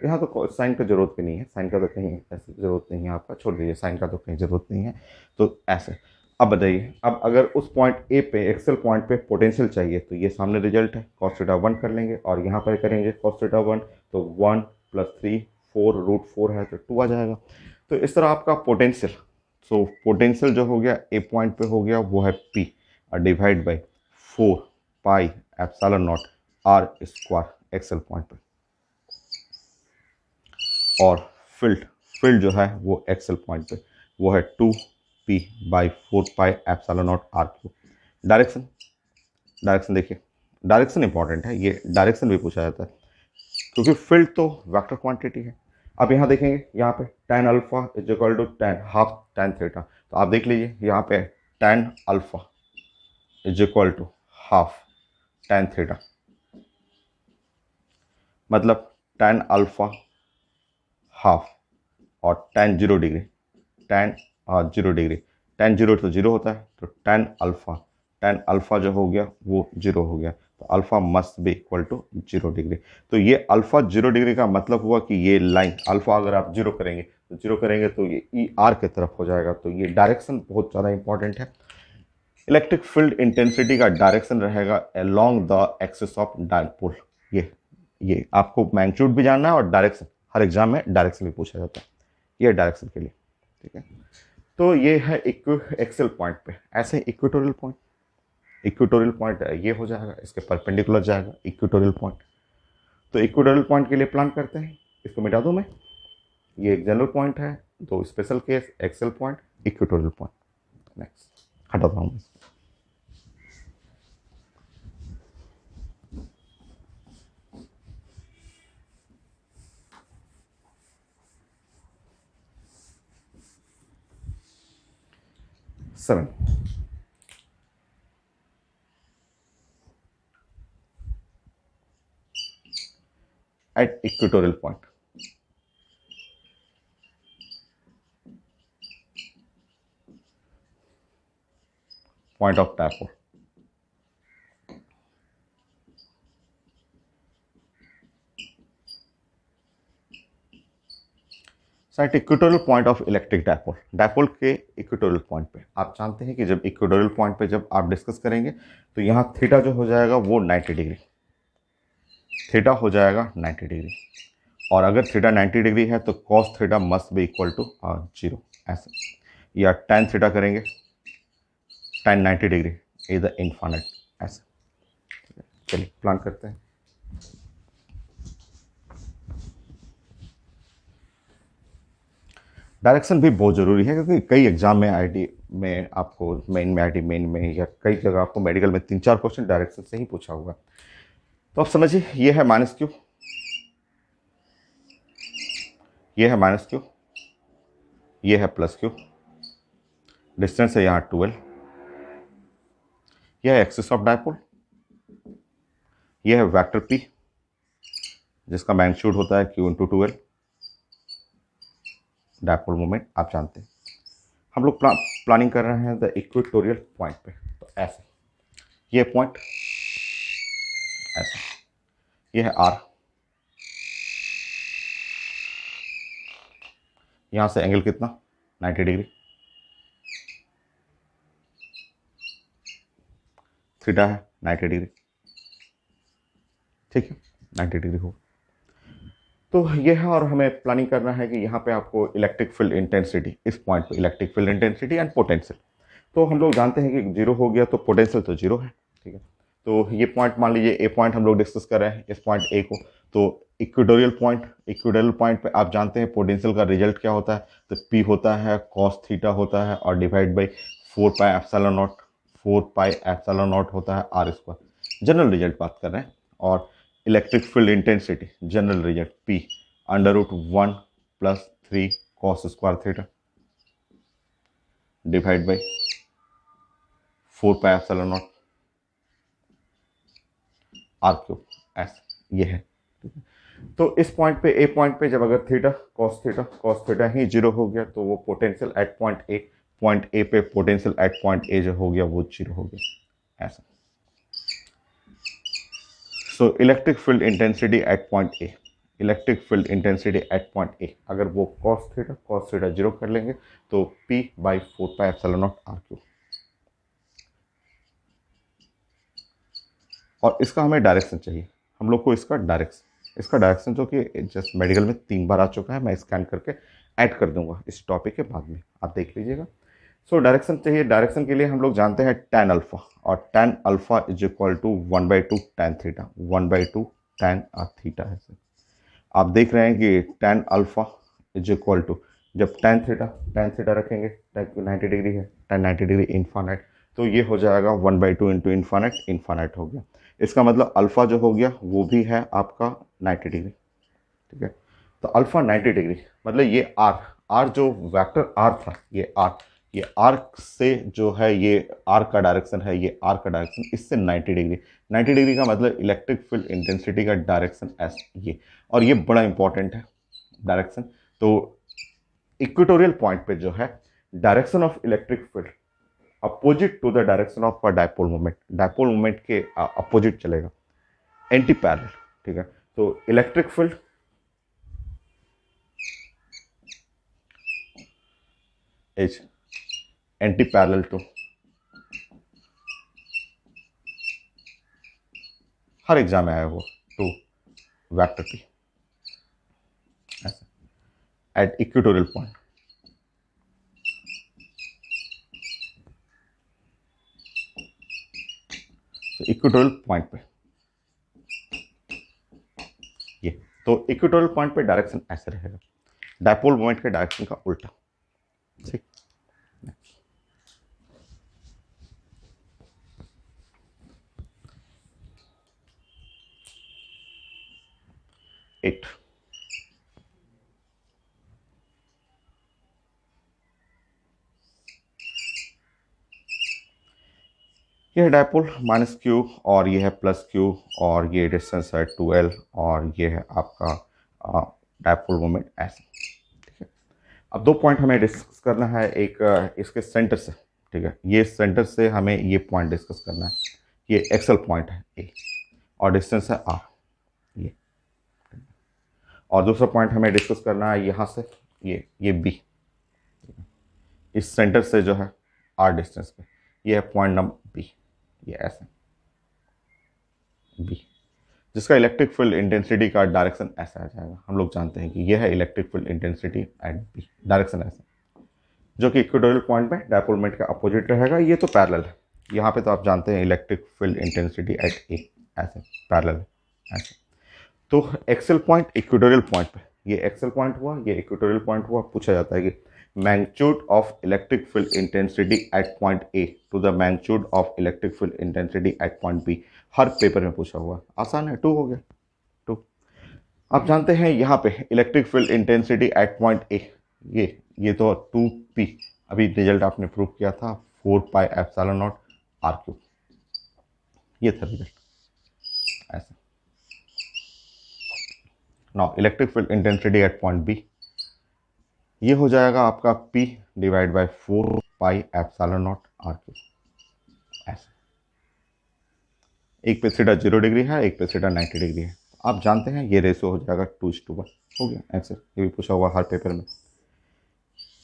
यहाँ तो साइन का जरूरत भी नहीं है, साइन का तो कहीं ऐसे ज़रूरत नहीं है, आपका छोड़ दीजिए, साइन का तो कहीं ज़रूरत नहीं है। तो ऐसे अब बताइए, अब अगर उस पॉइंट ए पे, एक्सेल पॉइंट पे पोटेंशियल चाहिए, तो ये सामने रिजल्ट है, cos थीटा 1 कर लेंगे, और यहाँ पर करेंगे cos थीटा 1, तो 1 + 3 4 √4 है तो 2 आ जाएगा। तो इस तरह आपका पोटेंशियल, सो पोटेंशियल जो हो गया ए पॉइंट पे हो गया, वो है P divide by 4 pi epsilon not r² Excel point पे। और फील्ड फील्ड जो है वो एक्सेल पॉइंट पे वो है 2p/4πε0r3। डायरेक्शन डायरेक्शन देखिए, डायरेक्शन इंपॉर्टेंट है, ये डायरेक्शन भी पूछा जाता है क्योंकि फील्ड तो वेक्टर क्वांटिटी है। अब यहाँ देखेंगे, यहाँ पे tan alpha is equal to tan half tan theta, तो आप देख लीजिए यहाँ पे tan alpha is equal to half tan theta, मतलब tan अल्फा हाफ और tan 0 degree, tan 0 degree, tan 0 तो 0 होता है, तो tan अल्फा जो हो गया वो 0 हो गया, तो alpha must be equal to 0 degree. तो ये अल्फा 0 डिग्री का मतलब हुआ कि ये लाइन अल्फा अगर आप 0 करेंगे तो ये ई आर की तरफ हो जाएगा। तो ये डायरेक्शन बहुत ज़्यादा इंपॉर्टेंट है। इलेक्ट्रिक फील्ड इंटेंसिटी का डायरेक्शन रहेगा along the axis of dipole. ये आपको मैग्नीट्यूड भी जानना है और डायरेक्शन, हर एग्जाम में डायरेक्शन भी पूछा जाता है, ये डायरेक्शन के लिए, ठीक है। तो ये है एक्सेल पॉइंट पे। ऐसे इक्वेटोरियल पॉइंट ये हो जाएगा, इसके परपेंडिकुलर जाएगा इक्वेटोरियल पॉइंट। तो इक्वेटोरियल पॉइंट के लिए प्लान करते हैं, इसको मिटा दूं मैं, ये एक जनरल पॉइंट है, दो special case, Excel point, equatorial point. Next हटाता हूँ। Seven, at equatorial point, point of dipole, eight equatorial point of electric dipole, dipole के इक्वेटोरियल पॉइंट पे आप जानते हैं कि जब इक्वेटोरियल पॉइंट पे जब आप डिस्कस करेंगे तो यहाँ थीटा जो हो जाएगा वो 90 डिग्री, थीटा हो जाएगा 90 डिग्री, और अगर थीटा 90 डिग्री है तो cos theta must be equal to 0, ऐसे। या tan थीटा करेंगे, tan 90 degree is the infinite, ऐसे। चलिए प्लान करते हैं। डायरेक्शन भी बहुत ज़रूरी है क्योंकि कई एग्जाम में आईटी में आपको मेन में या कई जगह आपको मेडिकल में 3-4 क्वेश्चन डायरेक्शन से ही पूछा होगा। तो आप समझिए, ये है -q, ये है -q, ये है +q, डिस्टेंस है यहाँ 12, यह है एक्सिस ऑफ डायपोल, यह है वेक्टर p जिसका मैग्नीट्यूड होता है q × 12, डायपोल मोमेंट आप जानते हैं। हम लोग प्लानिंग कर रहे हैं द इक्वेटोरियल पॉइंट पे, तो ऐसे ये पॉइंट ऐसे, ये है r, यहां से एंगल कितना 90 डिग्री, थीटा है 90 डिग्री, ठीक है 90 डिग्री हो। तो ये है, और हमें प्लानिंग करना है कि यहाँ पे आपको इलेक्ट्रिक फील्ड इंटेंसिटी, इस पॉइंट पे electric field intensity and potential, तो हम लोग जानते हैं कि 0 हो गया तो पोटेंशियल तो 0 है, ठीक है। तो ये पॉइंट मान लीजिए ए पॉइंट हम लोग डिस्कस कर रहे हैं, इस पॉइंट ए को, तो इक्वेटोरियल पॉइंट पे आप जानते हैं पोटेंशियल का रिजल्ट क्या होता है, तो पी होता है कॉस थीटा होता है और डिवाइड बाई 4πε0 होता है r²। जनरल रिजल्ट बात कर रहे हैं, और electric field intensity general result P √1 + 3 cos² theta divide by 4πε0 r³ ऐसे, ये है। तो इस पॉइंट पे ए पॉइंट पे जब अगर थीटा cos थीटा ही 0 हो गया तो वो पोटेंशियल एट पॉइंट ए पे पोटेंशियल एट पॉइंट ए जो हो गया वो 0 हो गया, ऐसा। सो electric field intensity at point ए, अगर वो cos थीटा 0 कर लेंगे तो P/4πε0 r³, और इसका हमें डायरेक्शन चाहिए, हम लोग को इसका डायरेक्शन जो कि जस्ट मेडिकल में 3 बार आ चुका है, मैं स्कैन करके ऐड कर दूंगा इस टॉपिक के बाद में, आप देख लीजिएगा। सो डायरेक्शन चाहिए, डायरेक्शन के लिए हम लोग जानते हैं tan अल्फा, और tan alpha is equal to 1/2 tan theta, 1/2 tan theta है। आप देख रहे हैं कि tan alpha is equal to, जब tan थीटा रखेंगे, tan 90 डिग्री है, tan 90 डिग्री इन्फानाइट, तो ये हो जाएगा 1/2 इंटू इन्फानाइट, इन्फानाइट हो गया। इसका मतलब अल्फा जो हो गया वो भी है आपका 90 डिग्री, ठीक है। तो अल्फा 90 डिग्री मतलब ये आर जो वेक्टर आर था, ये आर से जो है, ये आर का डायरेक्शन है, ये आर का डायरेक्शन इससे 90 डिग्री, 90 डिग्री का मतलब इलेक्ट्रिक फील्ड इंटेंसिटी का डायरेक्शन एस ये, और ये बड़ा इंपॉर्टेंट है डायरेक्शन। तो इक्वेटोरियल पॉइंट पे जो है direction of electric field opposite to the direction of dipole moment, dipole moment के अपोजिट चलेगा, एंटी पैरेलल, ठीक है। तो electric field is anti parallel to, हर एग्जाम में आया वो, to vector P at equatorial point. तो इक्वेटोरियल पॉइंट पे ये, तो इक्वेटोरियल पॉइंट पे डायरेक्शन ऐसे रहेगा, डायपोल मोमेंट के डायरेक्शन का उल्टा, ठीक। 8 ये है डायपोल माइनस क्यू, और ये है प्लस क्यू, और ये डिस्टेंस है 2L, और ये है आपका डायपोल मोमेंट ऐसे, ठीक है। अब दो पॉइंट हमें डिस्कस करना है, एक इसके सेंटर से, ठीक है, ये सेंटर से हमें ये पॉइंट डिस्कस करना है, ये एक्सल पॉइंट है ए, और डिस्टेंस है आर ये, और दूसरा पॉइंट हमें डिस्कस करना है यहाँ से ये बी, इस सेंटर से जो है आर डिस्टेंस पे, ये है पॉइंट नंबर बी, ये ऐसे बी, जिसका इलेक्ट्रिक फील्ड इंटेंसिटी का डायरेक्शन ऐसा आ जाएगा। हम लोग जानते हैं कि यह है electric field intensity at B, direction ऐसा, जो कि इक्वेटोरियल पॉइंट पे डायपोल मोमेंट का अपोजिट रहेगा। ये तो पैरेलल है, यहाँ पे तो आप जानते हैं इलेक्ट्रिक फील्ड इंटेंसिटी एट ए ऐसे पैरेलल है ऐसे। तो एक्सेल पॉइंट इक्वेटोरियल पॉइंट पे, ये एक्सेल पॉइंट हुआ, ये इक्वेटोरियल पॉइंट हुआ। पूछा जाता है कि magnitude of electric field intensity at point A to the magnitude of electric field intensity at point B, हर पेपर में पूछा हुआ, आसान है, 2 हो गया 2। आप जानते हैं यहाँ पे electric field intensity at point ए, ये तो 2p, अभी रिजल्ट आपने प्रूव किया था 4πε0 r3, ये था रिजल्ट ऐसे। Now electric field intensity at point B, ये हो जाएगा आपका p डिवाइड बाय 4πε0 r3 ऐसे। एक पे थीटा 0 डिग्री है, एक पे थीटा 90 डिग्री है। आप जानते हैं ये रेशो हो जाएगा 2:1, हो गया ऐसे, ये भी पूछा हुआ हर पेपर में।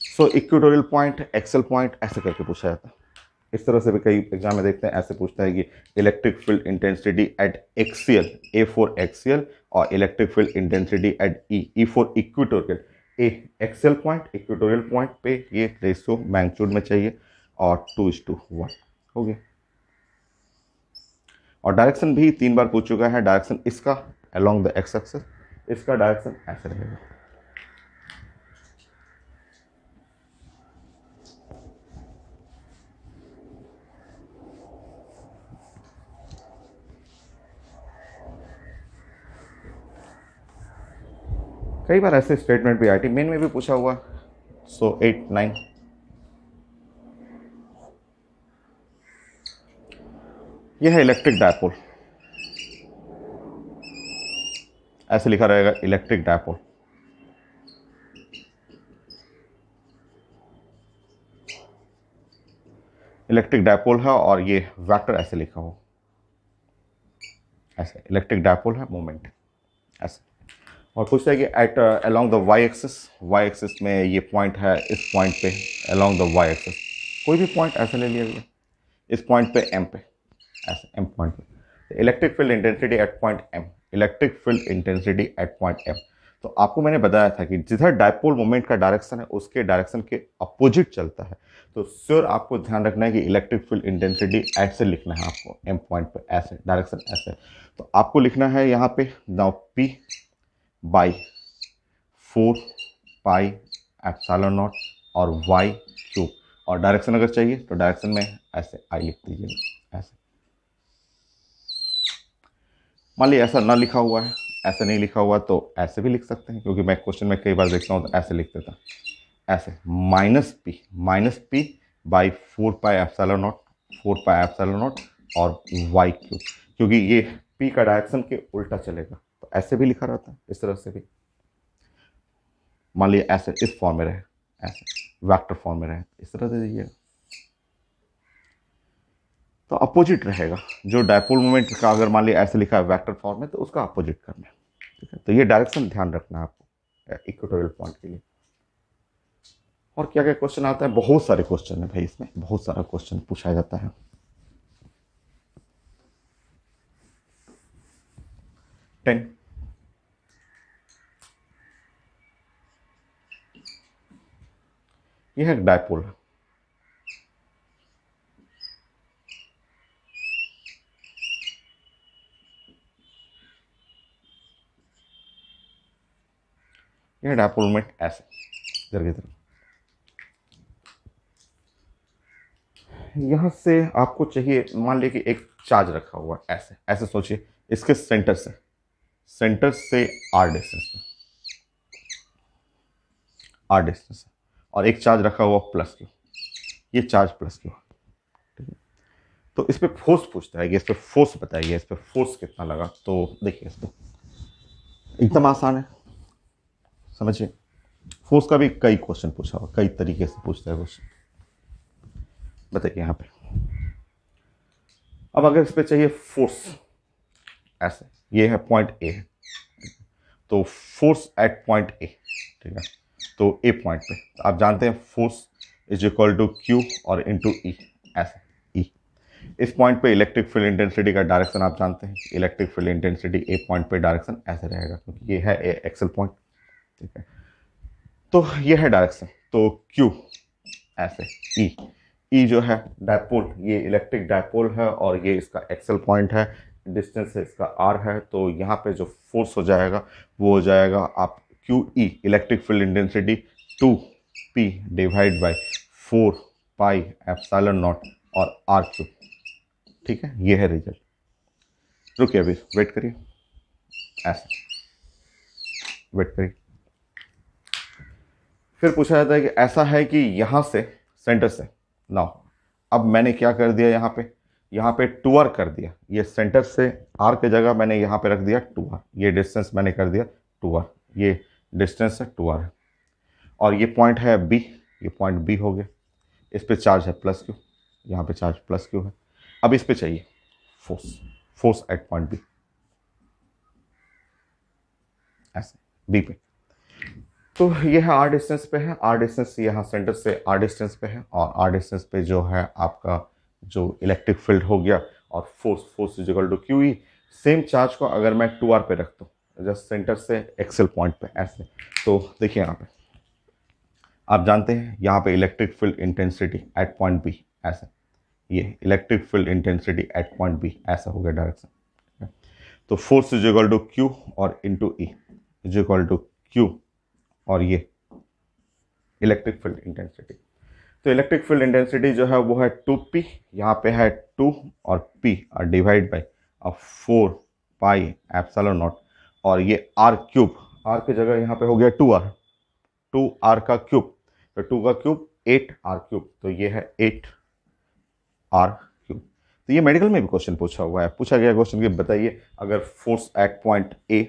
सो इक्वेटोरियल पॉइंट, एक्सेल पॉइंट ऐसे करके पूछा जाता है। इस तरह से भी कई एग्जाम में देखते हैं, ऐसे पूछता है कि electric field intensity at axial, A for axial, और electric field intensity at E for equatorial. A axial point, equatorial point पे ये रेशो मैग्नीट्यूड में चाहिए, और 2:1 हो गया। और डायरेक्शन भी 3 बार पूछ चुका है, डायरेक्शन इसका अलोंग द एक्स एक्सिस, इसका डायरेक्शन ऐसे रहेगा। कई बार ऐसे स्टेटमेंट भी आई थी, मेन में भी पूछा हुआ। सो 8 9 यह है इलेक्ट्रिक डायपोल, ऐसे लिखा रहेगा इलेक्ट्रिक डायपोल। इलेक्ट्रिक डायपोल है, और ये वेक्टर ऐसे लिखा हो, ऐसे इलेक्ट्रिक डायपोल है, मोमेंट ऐसे। और पूछता है कि at along the Y axis में ये पॉइंट है, इस पॉइंट पे अलोंग द वाई एक्सिस कोई भी पॉइंट ऐसे ले लिया गया, इस पॉइंट पे एम पे ऐसे, एम पॉइंट पे electric field intensity at point M, electric field intensity at point M. तो आपको मैंने बताया था कि जिधर डायपोल मोमेंट का डायरेक्शन है उसके डायरेक्शन के अपोजिट चलता है। तो श्योर आपको ध्यान रखना है कि इलेक्ट्रिक फील्ड इंटेंसिटी ऐसे लिखना है आपको, एम पॉइंट पे ऐसे, डायरेक्शन ऐसे। तो आपको लिखना है यहाँ पे now P by 4 pi epsilon not और वाई क्यूब, और डायरेक्शन अगर चाहिए तो डायरेक्शन में ऐसे आई लिख दीजिए ऐसे। मान लीजिए ऐसा ना लिखा हुआ है, ऐसे नहीं लिखा हुआ तो ऐसे भी लिख सकते हैं, क्योंकि मैं क्वेश्चन में कई बार देखता हूँ तो ऐसे लिख देता, ऐसे minus P by 4 pi epsilon not, 4 pi epsilon not और वाई क्यूब, क्योंकि ये पी का डायरेक्शन के उल्टा चलेगा तो ऐसे भी लिखा रहता है, इस तरह से भी। मान लीजिए ऐसे इस फॉर्म में रहे, ऐसे वेक्टर फॉर्म में रहे, इस तरह से दीजिएगा तो अपोजिट रहेगा। जो डायपोल मोमेंट का अगर मान लीजिए ऐसे लिखा है वेक्टर फॉर्म में तो उसका अपोजिट करना है, ठीक है। तो ये डायरेक्शन ध्यान रखना है आपको इक्वेटोरियल पॉइंट के लिए। और क्या क्या क्वेश्चन आता है, बहुत सारे क्वेश्चन है भाई, इसमें बहुत सारा क्वेश्चन पूछा जाता है। 10, यह एक डायपोल है, यह डायपोल मोमेंट ऐसे इधर की तरफ, यहां से आपको चाहिए, मान लीजिए कि एक चार्ज रखा हुआ है ऐसे, ऐसे सोचिए इसके सेंटर से आर डिस्टेंस है, और एक चार्ज रखा हुआ प्लस क्यू, ये चार्ज प्लस क्यू, ठीक है। तो इस पे फोर्स पूछता है, इस पे फोर्स बताइए, इस पे फोर्स कितना लगा। तो देखिए इस पे एकदम आसान है, समझिए। फोर्स का भी कई क्वेश्चन पूछा हुआ, कई तरीके से पूछता है क्वेश्चन। बताइए यहाँ पे, अब अगर इस पे चाहिए फोर्स ऐसे, ये है पॉइंट ए है, तो फोर्स एट पॉइंट ए, ठीक है। तो ए पॉइंट पे तो आप जानते हैं force is equal to Q और इंटू ई, ऐसे ई। इस पॉइंट पे इलेक्ट्रिक फील्ड इंटेंसिटी का डायरेक्शन आप जानते हैं, electric field intensity A point पे डायरेक्शन ऐसे रहेगा, क्योंकि ये है ए एक्सल पॉइंट, ठीक है। तो ये है डायरेक्शन, तो क्यू ऐसे, ई, ई जो है डायपोल, ये इलेक्ट्रिक डायपोल है और ये इसका एक्सल पॉइंट है, डिस्टेंस है इसका आर है। तो यहाँ पे जो फोर्स हो जाएगा वो हो जाएगा आप Q E electric field intensity 2 p divide by 4 pi epsilon not और आर क्यूब, ठीक है। ये है रिजल्ट। रुकिए अभी वेट करिए, ऐसे वेट करिए। फिर पूछा जाता है कि ऐसा है कि यहाँ से सेंटर से ना, अब मैंने क्या कर दिया, यहाँ पे 2r कर दिया, ये सेंटर से r के जगह मैंने यहाँ पे रख दिया 2r, ये डिस्टेंस मैंने कर दिया 2r, ये डिस्टेंस है 2r है, और ये पॉइंट है b, ये पॉइंट b हो गया। इस पे चार्ज है प्लस क्यू, यहाँ पे चार्ज प्लस क्यू है। अब इस पे चाहिए फोर्स एट पॉइंट b, ऐसे b पे। तो ये है आर डिस्टेंस पे है, आर डिस्टेंस यहाँ सेंटर से आर डिस्टेंस पे है, और आर डिस्टेंस पे जो है आपका जो इलेक्ट्रिक फील्ड हो गया, और force is equal to Q E. Same charge को अगर मैं 2r पे रख दूँ जस्ट सेंटर से एक्सेल पॉइंट पे ऐसे, तो देखिए यहाँ पे आप जानते हैं यहाँ पे electric field intensity at point B ऐसे, ये electric field intensity at point B ऐसा हो गया डायरेक्शन। तो force is equal to Q और into E is equal to Q और ये इलेक्ट्रिक फील्ड इंटेंसिटी। तो इलेक्ट्रिक फील्ड इंटेंसिटी जो है वो है 2p, यहाँ पे है 2 और p और divide by 4 pi epsilon not, और ये r क्यूब, r की जगह यहाँ पे हो गया 2r का क्यूब, तो 2 का क्यूब 8r क्यूब, तो ये है 8r क्यूब। तो ये मेडिकल में भी क्वेश्चन पूछा हुआ है, पूछा गया क्वेश्चन कि बताइए अगर force at point A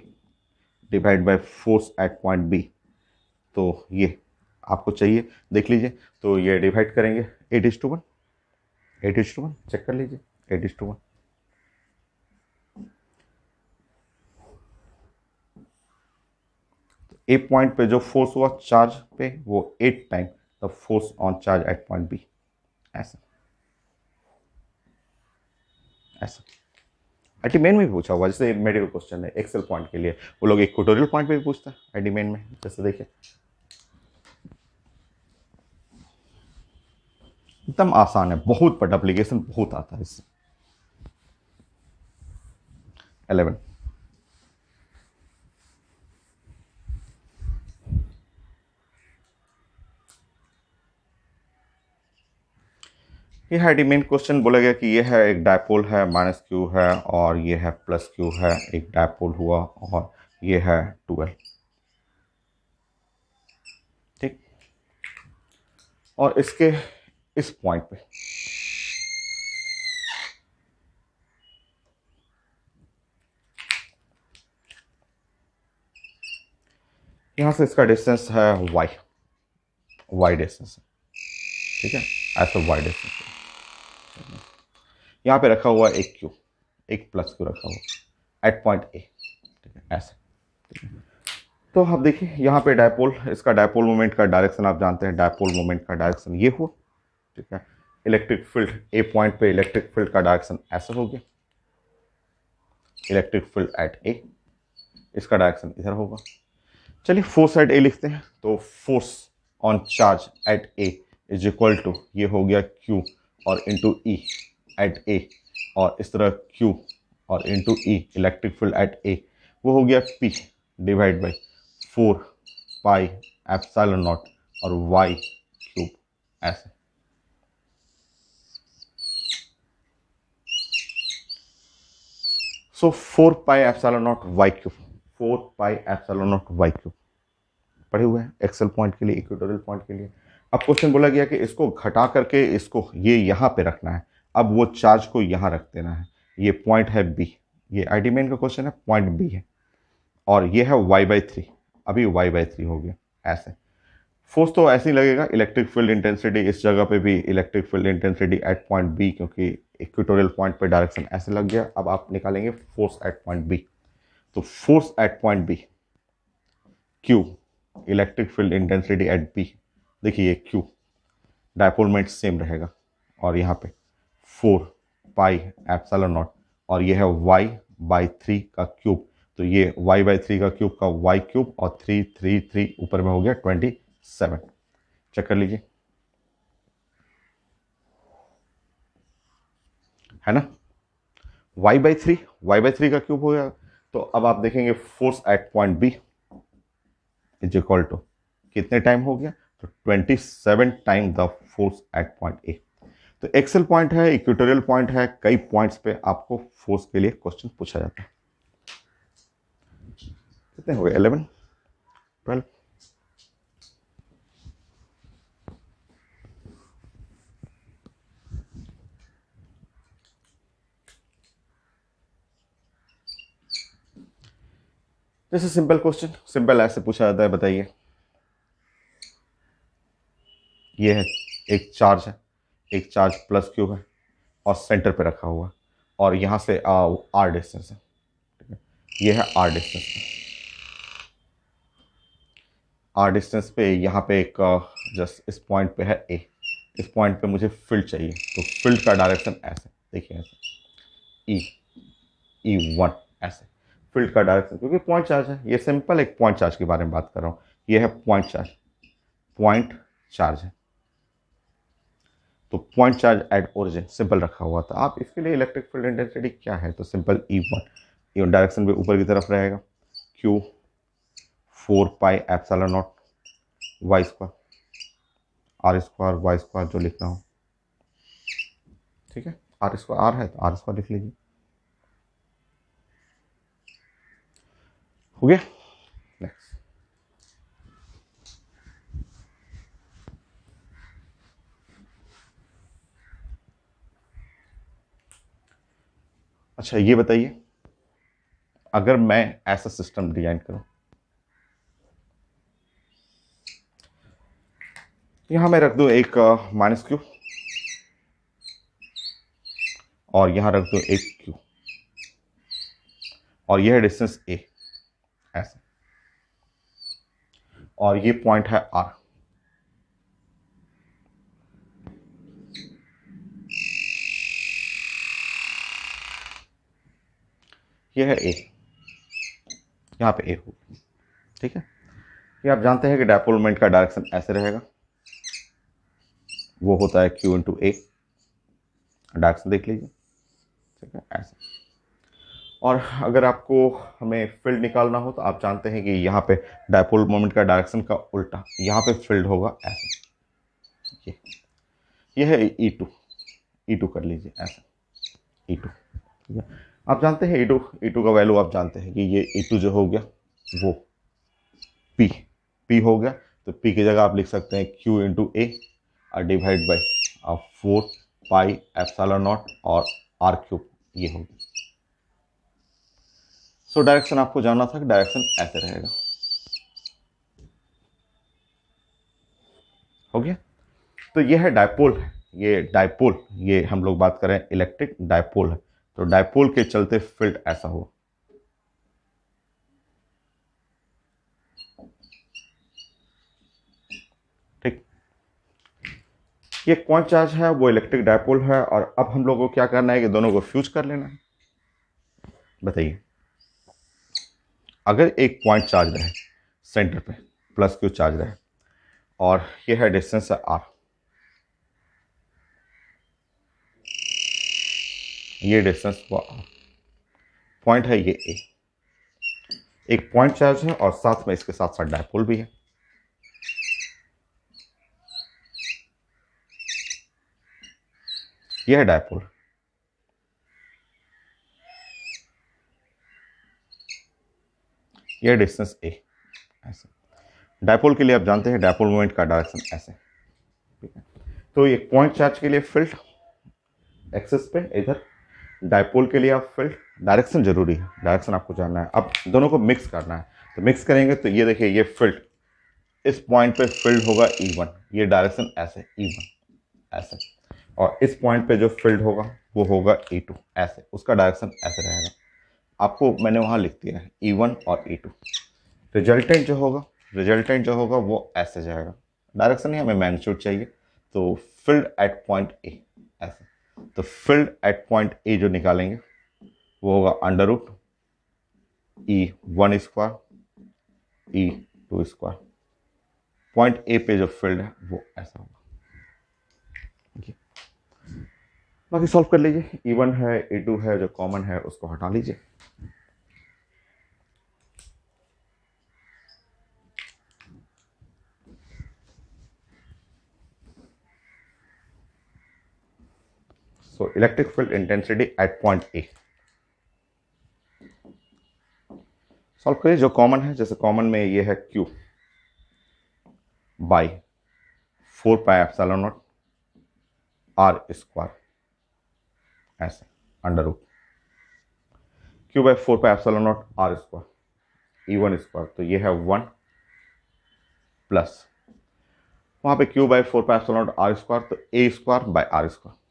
divide by force at point B, तो ये आपको चाहिए, देख लीजिए। तो ये डिवाइड करेंगे 8:1, 8:1 चेक कर लीजिए, 8:1। ए पॉइंट पे जो फोर्स हुआ चार्ज पे वो 8 time the force on charge at point B, ऐसा ऐसा। आईटी मेन में भी पूछा हुआ, जैसे मेडिकल क्वेश्चन है एक्सेल पॉइंट के लिए, वो लोग इक्वेटोरियल पॉइंट पे भी पूछता है आईटी मेन में। जैसे देखिए एकदम आसान है, बहुत बट एप्लीकेशन बहुत आता है इससे। 11, ये है मेन क्वेश्चन। बोला गया कि ये है एक डायपोल है, माइनस क्यू है और ये है प्लस क्यू है, एक डायपोल हुआ और ये है 12। ठीक, और इसके इस पॉइंट पे यहां से इसका डिस्टेंस है वाई डिस्टेंस है। ठीक है, ऐसा वाई डिस्टेंस है। यहाँ पे रखा हुआ एक क्यू, एक प्लस क्यू रखा हुआ एट पॉइंट ए। ठीक है, ऐसे। ठीक है? तो आप देखिए यहाँ पे डायपोल, इसका डायपोल मोमेंट का डायरेक्शन आप जानते हैं, डायपोल मोमेंट का डायरेक्शन ये हुआ। ठीक है, इलेक्ट्रिक फील्ड ए पॉइंट पे, इलेक्ट्रिक फील्ड का डायरेक्शन ऐसा हो गया, इलेक्ट्रिक फील्ड एट ए, इसका डायरेक्शन इधर होगा। चलिए फोर्स एट ए लिखते हैं, तो force on charge at A is equal to, ये हो गया क्यू और इंटू ई एट ए, और इस तरह क्यू और into E electric field at A, वो हो गया P divide by 4 pi epsilon not और वाई क्यूब, ऐसे। So 4 pi epsilon naught y cube, 4 pi epsilon naught y cube पढ़े हुए हैं एक्सेल पॉइंट के लिए, इक्वेटोरियल पॉइंट के लिए। अब क्वेश्चन बोला गया कि इसको घटा करके इसको ये यहाँ पे रखना है। अब वो चार्ज को यहाँ रख देना है। ये पॉइंट है बी, ये आईडी मेन का क्वेश्चन है, पॉइंट बी है, और ये है y/3, अभी y/3 हो गया ऐसे। फोर्स तो ऐसे ही लगेगा, इलेक्ट्रिक फील्ड इंटेंसिटी इस जगह पे भी electric field intensity at point B, क्योंकि इक्वेटोरियल पॉइंट पे डायरेक्शन ऐसे लग गया। अब आप निकालेंगे फोर्स एट पॉइंट बी, तो force at point B Q electric field intensity at B, देखिए ये क्यू डायपोल मोमेंट सेम रहेगा, और यहाँ पे 4 पाई एप्सिलॉन नॉट, और ये है y/3 का क्यूब, तो ये y/3 का क्यूब का y क्यूब, और 3 3 3 ऊपर में हो गया 27। चेक कर लीजिए, है ना, y/3 का क्यूब हो गया। तो अब आप देखेंगे force at point B is equal to कितने टाइम हो गया, तो 27 time the force at point A. तो एक्सेल पॉइंट है, इक्वेटोरियल पॉइंट है, कई पॉइंट्स पे आपको फोर्स के लिए क्वेश्चन पूछा जाता है। कितने हो गए, 11 12। जैसे सिंपल क्वेश्चन, सिंपल ऐसे पूछा जाता है, बताइए ये है एक चार्ज है, एक चार्ज प्लस क्यू है और सेंटर पे रखा हुआ है, और यहाँ से आर डिस्टेंस है। ठीक है, ये है आर डिस्टेंस, आर डिस्टेंस पे यहाँ पे एक जस्ट इस पॉइंट पे है ए, इस पॉइंट पे मुझे फील्ड चाहिए, तो फील्ड का डायरेक्शन ऐसे, देखिए ऐसे E1 ऐसे फील्ड का डायरेक्शन, क्योंकि पॉइंट चार्ज है, ये सिंपल एक पॉइंट चार्ज के बारे में बात कर रहा हूँ। ये है पॉइंट चार्ज है, तो point charge at origin simple रखा हुआ था। आप इसके लिए इलेक्ट्रिक फील्ड इंटेंसिटी क्या है, तो सिंपल E1, डायरेक्शन भी ऊपर की तरफ रहेगा, Q 4 pi epsilon naught Y square, R square Y square जो लिखना हो। ठीक है, आर स्क्वायर आर है तो आर स्क्वायर लिख लीजिए, हो गया। नेक्स्ट, अच्छा ये बताइए, अगर मैं ऐसा सिस्टम डिजाइन करूं, यहां मैं रख दूं एक माइनस क्यू, और यहां रख दूं एक क्यू, और यह है डिस्टेंस ए ऐसे, और ये पॉइंट है आर, ये है ए, यहाँ पे ए होगा। ठीक है, ये आप जानते हैं कि डायपोल मोमेंट का डायरेक्शन ऐसे रहेगा, वो होता है क्यू इंटू ए, डायरेक्शन देख लीजिए। ठीक है, ऐसे। और अगर आपको हमें फील्ड निकालना हो तो आप जानते हैं कि यहाँ पे डायपोल मोमेंट का डायरेक्शन का उल्टा यहाँ पे फील्ड होगा ऐसे, ये है E2, E2 कर लीजिए ऐसा, E2, ठीक है। आप जानते हैं E2 का वैल्यू आप जानते हैं कि ये E2 जो हो गया वो P हो गया, तो P की जगह आप लिख सकते हैं Q इंटू ए और divide by 4 pi epsilon not और R क्यूब, ये होगी। सो डायरेक्शन आपको जानना था कि डायरेक्शन ऐसे रहेगा, हो गया। तो ये है डायपोल, ये डायपोल, ये हम लोग बात करें इलेक्ट्रिक डायपोल है, तो डायपोल के चलते फील्ड ऐसा हो, ठीक। ये पॉइंट चार्ज है वो इलेक्ट्रिक डायपोल है, और अब हम लोगों को क्या करना है कि दोनों को फ्यूज कर लेना है। बताइए, अगर एक पॉइंट चार्ज रहे सेंटर पे, प्लस क्यू चार्ज रहे, और ये है डिस्टेंस है आर, ये डिस्टेंस हुआ आर, पॉइंट है ये ए, एक पॉइंट चार्ज है और साथ में इसके साथ साथ डायपोल भी है। यह है डायपोल, यह डिस्टेंस ए, ऐसे। डायपोल के लिए आप जानते हैं डायपोल मोमेंट का डायरेक्शन ऐसे, ठीक है। तो एक पॉइंट चार्ज के लिए फील्ड एक्सिस पे इधर, डायपोल के लिए आप फील्ड, डायरेक्शन जरूरी है, डायरेक्शन आपको जानना है। अब दोनों को मिक्स करना है, तो मिक्स करेंगे तो ये देखिए, ये फील्ड इस पॉइंट पे फील्ड होगा E1, ये डायरेक्शन ऐसे E1 ऐसे, और इस पॉइंट पे जो फील्ड होगा वो होगा E2 ऐसे, उसका डायरेक्शन ऐसे रहेगा। आपको मैंने वहां लिख दिया है E1 और E2। रिजल्टेंट जो होगा वो ऐसे जाएगा, डायरेक्शन ही हमें मैग्नीट्यूड चाहिए, तो फील्ड एट पॉइंट ए ऐसे, तो फील्ड एट पॉइंट ए जो निकालेंगे वो होगा under root E1 square E2 square, point A पे जो फील्ड है वो ऐसा होगा। बाकी सॉल्व कर लीजिए, E1 है E2 है, जो कॉमन है उसको हटा लीजिए। सो electric field intensity at point A, solve करिए। जो कॉमन है, जैसे कॉमन में ये है Q by 4 pi epsilon naught R square ऐसे, under root Q by 4 pi epsilon naught R square E1 square, तो ये है 1 प्लस वहां पे Q by 4 pi epsilon naught R square, तो A square by R square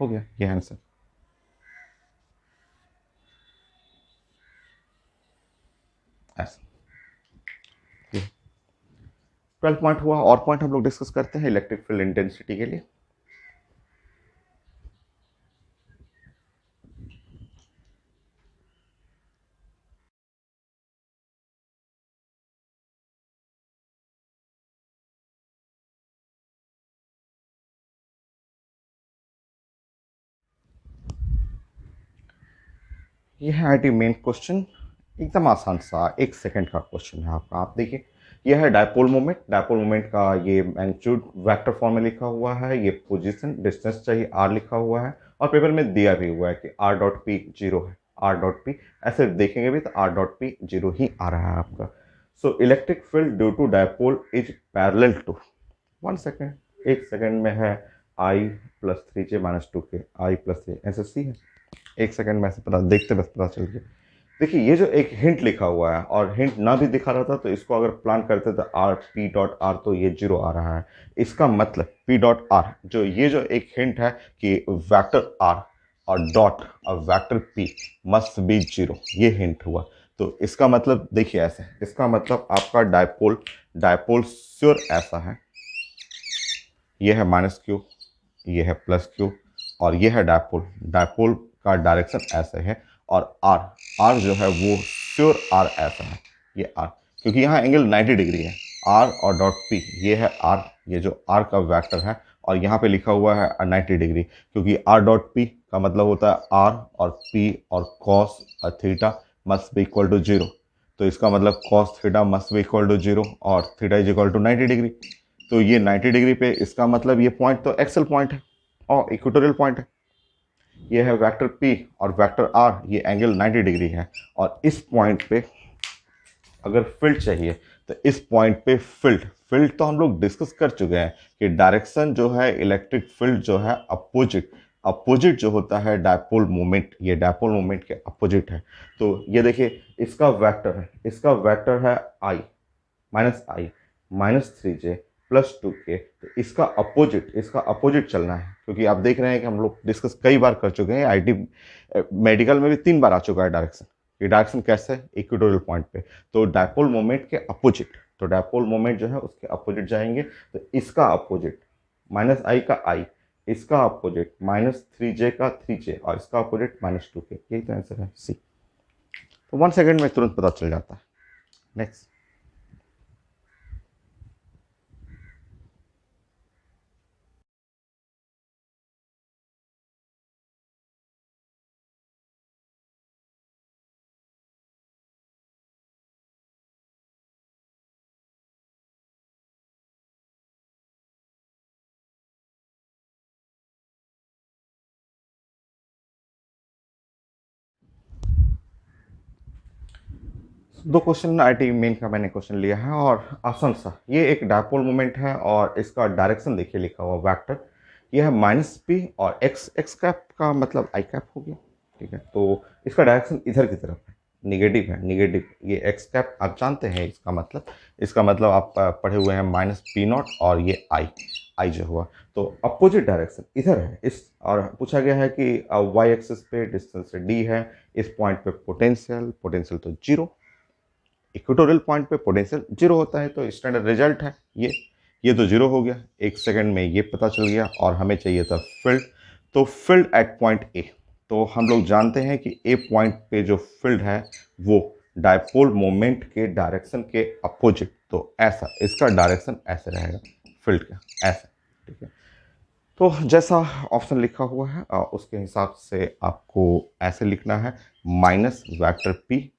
हो गया, ये आंसर। ऐसा 12 पॉइंट हुआ, और पॉइंट हम लोग डिस्कस करते हैं इलेक्ट्रिक फील्ड इंटेंसिटी के लिए। ये है आईटी मेन क्वेश्चन, एकदम आसान सा 1 सेकंड का क्वेश्चन है आपका। आप देखिए, यह है डायपोल मोमेंट, डायपोल मोमेंट का ये मैग्नीट्यूड वेक्टर फॉर्म में लिखा हुआ है, ये पोजीशन डिस्टेंस चाहिए r लिखा हुआ है, और पेपर में दिया भी हुआ है कि r डॉट पी 0 है, r डॉट पी ऐसे देखेंगे भी तो r डॉट पी 0 ही आ रहा है आपका। So electric field due to dipole is parallel to, 1 second, 1 second में है i plus 3j minus 2k, i plus 3 ऐसे सी है। 1 सेकंड में ऐसे पता देखते बस पता चल गया। देखिए, ये जो एक हिंट लिखा हुआ है और हिंट ना भी दिखा रहा था, तो इसको अगर प्लान करते तो आर पी डॉट आर, तो ये 0 आ रहा है। इसका मतलब पी डॉट आर, जो ये जो एक हिंट है कि वेक्टर आर और डॉट और वेक्टर पी मस्ट बी 0, ये हिंट हुआ। तो इसका मतलब देखिए ऐसे, इसका मतलब आपका डायपोल, डायपोल श्योर ऐसा है, ये है माइनस क्यू, ये है प्लस क्यू, और ये है डायपोल, डायपोल का डायरेक्शन ऐसे है, और आर, आर जो है वो श्योर आर ऐसा है, ये आर, क्योंकि यहाँ एंगल 90 डिग्री है। आर और डॉट पी, ये है आर, ये जो आर का वेक्टर है, और यहाँ पे लिखा हुआ है 90 डिग्री, क्योंकि आर डॉट पी का मतलब होता है आर और पी और कॉस और theta must be equal to 0, तो इसका मतलब cos theta must be equal to 0 और theta is equal to 90 degree. तो ये 90 डिग्री पे, इसका मतलब ये पॉइंट तो एक्सल पॉइंट है और इक्वेटोरियल पॉइंट है। ये है वेक्टर P और वेक्टर R, ये एंगल 90 डिग्री है। और इस पॉइंट पे अगर फील्ड चाहिए तो इस पॉइंट पे फील्ड फील्ड तो हम लोग डिस्कस कर चुके हैं कि डायरेक्शन जो है इलेक्ट्रिक फील्ड जो है अपोजिट अपोजिट जो होता है डायपोल मोमेंट, ये डायपोल मोमेंट के अपोजिट है। तो ये देखिए इसका वेक्टर है, इसका वेक्टर है I -3J + 2K। तो इसका अपोजिट चलना है, क्योंकि आप देख रहे हैं कि हम लोग डिस्कस कई बार कर चुके हैं, आईटी मेडिकल में भी 3 बार आ चुका है डायरेक्शन। ये डायरेक्शन कैसे है, इक्वेटोरियल पॉइंट पे। तो डायपोल मोमेंट के अपोजिट, तो डायपोल मोमेंट जो है उसके अपोजिट जाएंगे। तो इसका अपोजिट -I का I, इसका अपोजिट -3J का 3J और इसका अपोजिट -2K। यही तो आंसर है सी। तो 1 सेकेंड में तुरंत पता चल जाता है। नेक्स्ट। दो क्वेश्चन आईटी मेन का मैंने क्वेश्चन लिया है और आसान सा। ये एक डायपोल मोमेंट है और इसका डायरेक्शन देखिए लिखा हुआ वेक्टर, ये है -p और x कैप का मतलब I कैप हो गया। ठीक है, तो इसका डायरेक्शन इधर की तरफ है, निगेटिव है, निगेटिव। ये x कैप आप जानते हैं इसका मतलब आप पढ़े हुए हैं -p0 और ये I जो हुआ। तो अपोजिट डायरेक्शन इधर है इस, और पूछा गया है कि y एक्सिस पे डिस्टेंस d है, इस पॉइंट पे पोटेंशियल तो जीरो, इक्वेटोरियल पॉइंट पे पोटेंशियल जीरो होता है। तो स्टैंडर्ड रिजल्ट है ये तो जीरो हो गया। 1 सेकंड में ये पता चल गया और हमें चाहिए था फील्ड। तो फील्ड एट पॉइंट ए, तो हम लोग जानते हैं कि ए पॉइंट पे जो फील्ड है वो डायपोल मोमेंट के डायरेक्शन के अपोजिट, तो ऐसा इसका डायरेक्शन ऐसे रहेगा फील्ड का, ऐसा। ठीक है, तो जैसा ऑप्शन लिखा हुआ है उसके हिसाब से आपको ऐसे लिखना है, minus vector P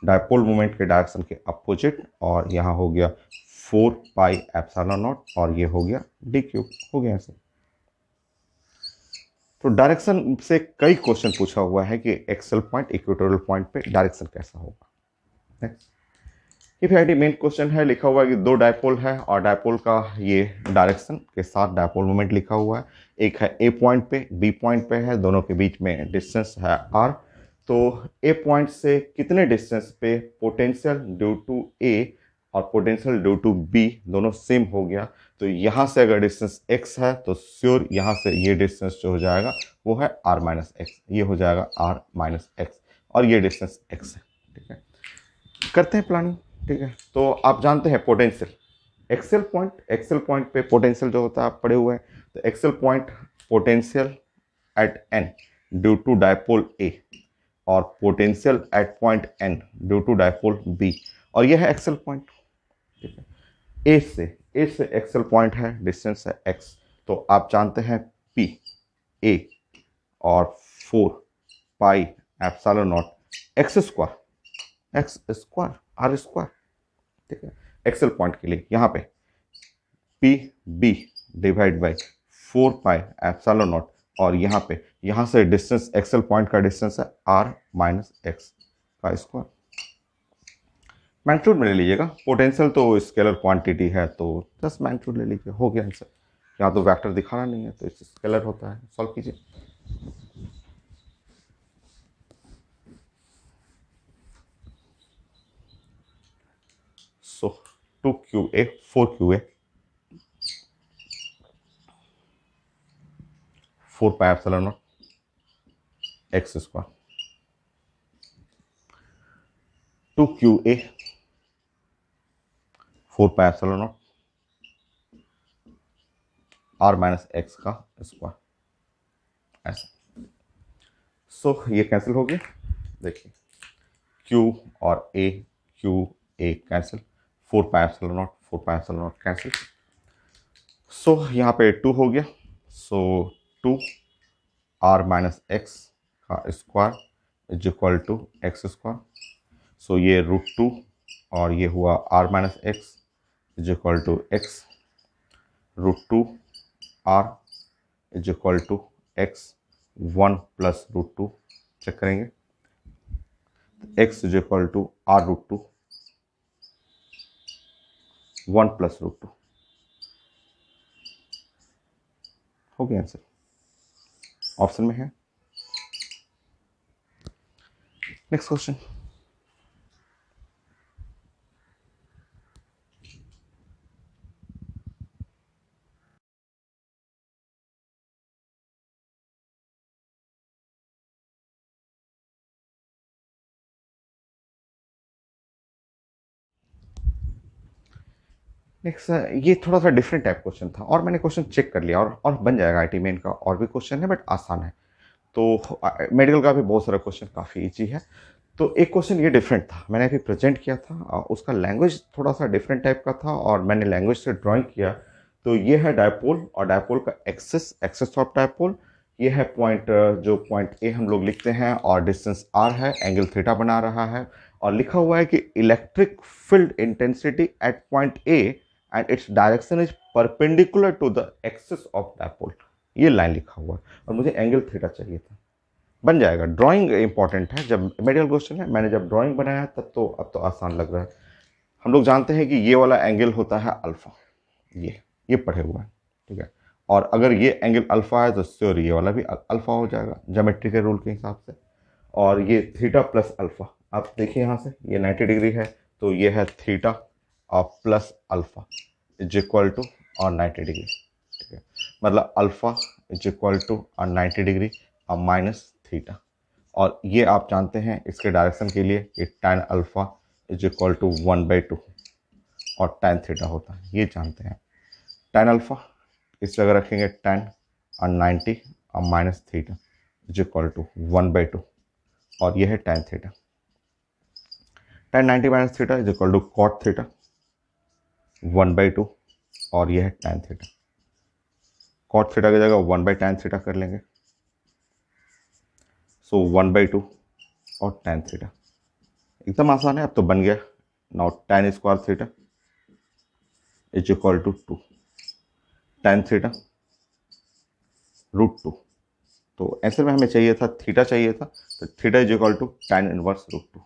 dipole moment के डायरेक्शन के अपोजिट, और यहाँ हो गया 4πε0 और ये हो गया d3 हो गया ऐसे। तो डायरेक्शन से कई क्वेश्चन पूछा हुआ है कि एक्सल पॉइंट इक्वेटोरियल पॉइंट पे डायरेक्शन कैसा होगा। नेक्स्ट, ये भी आईडी मेन क्वेश्चन है, लिखा हुआ है कि दो डायपोल है और डायपोल का ये डायरेक्शन के साथ डायपोल मोमेंट लिखा हुआ है। एक है ए पॉइंट पे, बी पॉइंट पे है, दोनों के बीच में डिस्टेंस है r। तो ए पॉइंट से कितने डिस्टेंस पे पोटेंशियल ड्यू टू ए और पोटेंशियल ड्यू टू बी दोनों सेम हो गया। तो यहाँ से अगर डिस्टेंस x है तो श्योर यहाँ से ये डिस्टेंस जो हो जाएगा वो है r-x, ये हो जाएगा r-x और ये डिस्टेंस x है। ठीक है, करते हैं प्लानिंग। ठीक है, तो आप जानते हैं पोटेंशियल एक्सेल पॉइंट पे पोटेंशियल जो होता है आप पढ़े हुए हैं। तो axial point potential at n due to dipole A और potential at point n due to dipole b, और यह है एक्सेल पॉइंट। ठीक है, ए से एक्सेल पॉइंट है, डिस्टेंस है x। तो आप जानते हैं p a और 4πε0 x स्क्वायर r स्क्वायर। ठीक है, एक्सेल पॉइंट के लिए यहाँ पे पी बी डिवाइड बाई 4πε0 और यहाँ से डिस्टेंस एक्सेल पॉइंट का डिस्टेंस है r-x का स्क्वायर। मैग्नीट्यूड में ले लीजिएगा, पोटेंशियल तो स्केलर क्वांटिटी है तो जस्ट मैग्नीट्यूड ले लीजिए, हो गया आंसर। यहाँ तो वेक्टर दिखाना नहीं है तो इससे स्केलर होता है, सॉल्व कीजिए। सो 2qa 4qa 4πε0 x square 2qa 4πε0 r-x का स्क्वायर ऐसा। सो ये कैंसिल हो गया, देखिए q और a कैंसिल, 4πε0 कैंसिल। सो यहाँ पे 2 हो गया, सो 2 r-x का square is equal to x स्क्वायर। सो ये √2 और ये हुआ r-x is equal to x। √2r is equal to x 1 plus √2, check करेंगे, x is equal to r√2 1 plus √2, हो गया आंसर, ऑप्शन में है। नेक्स्ट क्वेश्चन, नेक्स्ट ये थोड़ा सा डिफरेंट टाइप क्वेश्चन था और मैंने क्वेश्चन चेक कर लिया और बन जाएगा, आईटी मेन का और भी क्वेश्चन है बट आसान है, तो मेडिकल का भी बहुत सारा क्वेश्चन काफ़ी ईजी है। तो एक क्वेश्चन ये डिफरेंट था, मैंने अभी प्रेजेंट किया था, उसका लैंग्वेज थोड़ा सा डिफरेंट टाइप का था और मैंने लैंग्वेज से ड्राइंग किया। तो ये है डायपोल और डायपोल का एक्सेस ऑफ डायपोल, ये है पॉइंट, जो पॉइंट ए हम लोग लिखते हैं और डिस्टेंस आर है, एंगल थीटा बना रहा है और लिखा हुआ है कि electric field intensity at point A and its direction is perpendicular to the axis of dipole, ये लाइन लिखा हुआ है और मुझे एंगल थीटा चाहिए था। बन जाएगा, ड्राइंग इंपॉर्टेंट है, जब मेडिकल क्वेश्चन है, मैंने जब ड्राइंग बनाया तब तो अब तो आसान लग रहा है। हम लोग जानते हैं कि ये वाला एंगल होता है अल्फा, ये पढ़े हुआ है, ठीक है, और अगर ये एंगल अल्फा है तो श्योर ये वाला भी अल्फा हो जाएगा ज्योमेट्री के रूल के हिसाब से। और ये थीटा प्लस अल्फा, आप देखिए यहाँ से ये 90 डिग्री है तो ये है थीटा और plus alpha is equal to और 90 डिग्री, ठीक है, मतलब अल्फा इज इक्वल टू और 90 डिग्री और माइनस थीटा। और ये आप जानते हैं इसके डायरेक्शन के लिए कि tan alpha is equal to 1/2 और tan थीटा होता है, ये जानते हैं। tan अल्फा इस जगह रखेंगे tan और 90 और minus theta is equal to 1/2 और ये है tan theta. tan 90 minus theta is equal to cot theta 1/2 और ये है tan थीटा। cot थीटा की जगह 1/tan थीटा कर लेंगे, सो 1/2 और tan थीटा, एकदम आसान है, अब तो बन गया। Now tan square theta is equal to 2 tan theta √2, तो आंसर में हमें चाहिए था थीटा चाहिए था, तो theta is equal to tan inverse √2।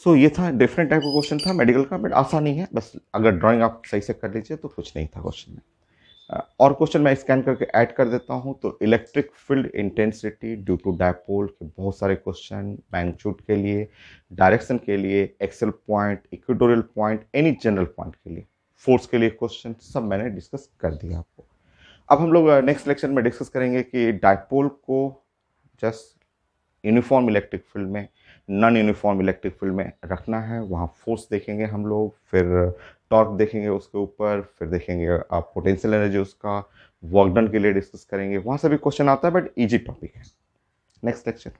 So ये था, डिफरेंट टाइप का क्वेश्चन था मेडिकल का बट आसानी है, बस अगर ड्राइंग आप सही से कर लीजिए तो कुछ नहीं था क्वेश्चन में। और क्वेश्चन मैं स्कैन करके ऐड कर देता हूं। तो electric field intensity due to dipole के बहुत सारे क्वेश्चन, मैग्नीट्यूड के लिए, डायरेक्शन के लिए, Excel point, equatorial point, any general point के लिए, फोर्स के लिए क्वेश्चन, सब मैंने डिस्कस कर दिया आपको। अब हम लोग नेक्स्ट लेक्चर में डिस्कस करेंगे कि डायपोल को जस्ट यूनिफॉर्म इलेक्ट्रिक फील्ड में, नॉन यूनिफॉर्म इलेक्ट्रिक फील्ड में रखना है, वहाँ फोर्स देखेंगे हम लोग, फिर टॉर्क देखेंगे उसके ऊपर, फिर देखेंगे आप पोटेंशियल एनर्जी उसका, वर्क डन के लिए डिस्कस करेंगे, वहाँ से भी क्वेश्चन आता है बट इजी टॉपिक है। Next lecture.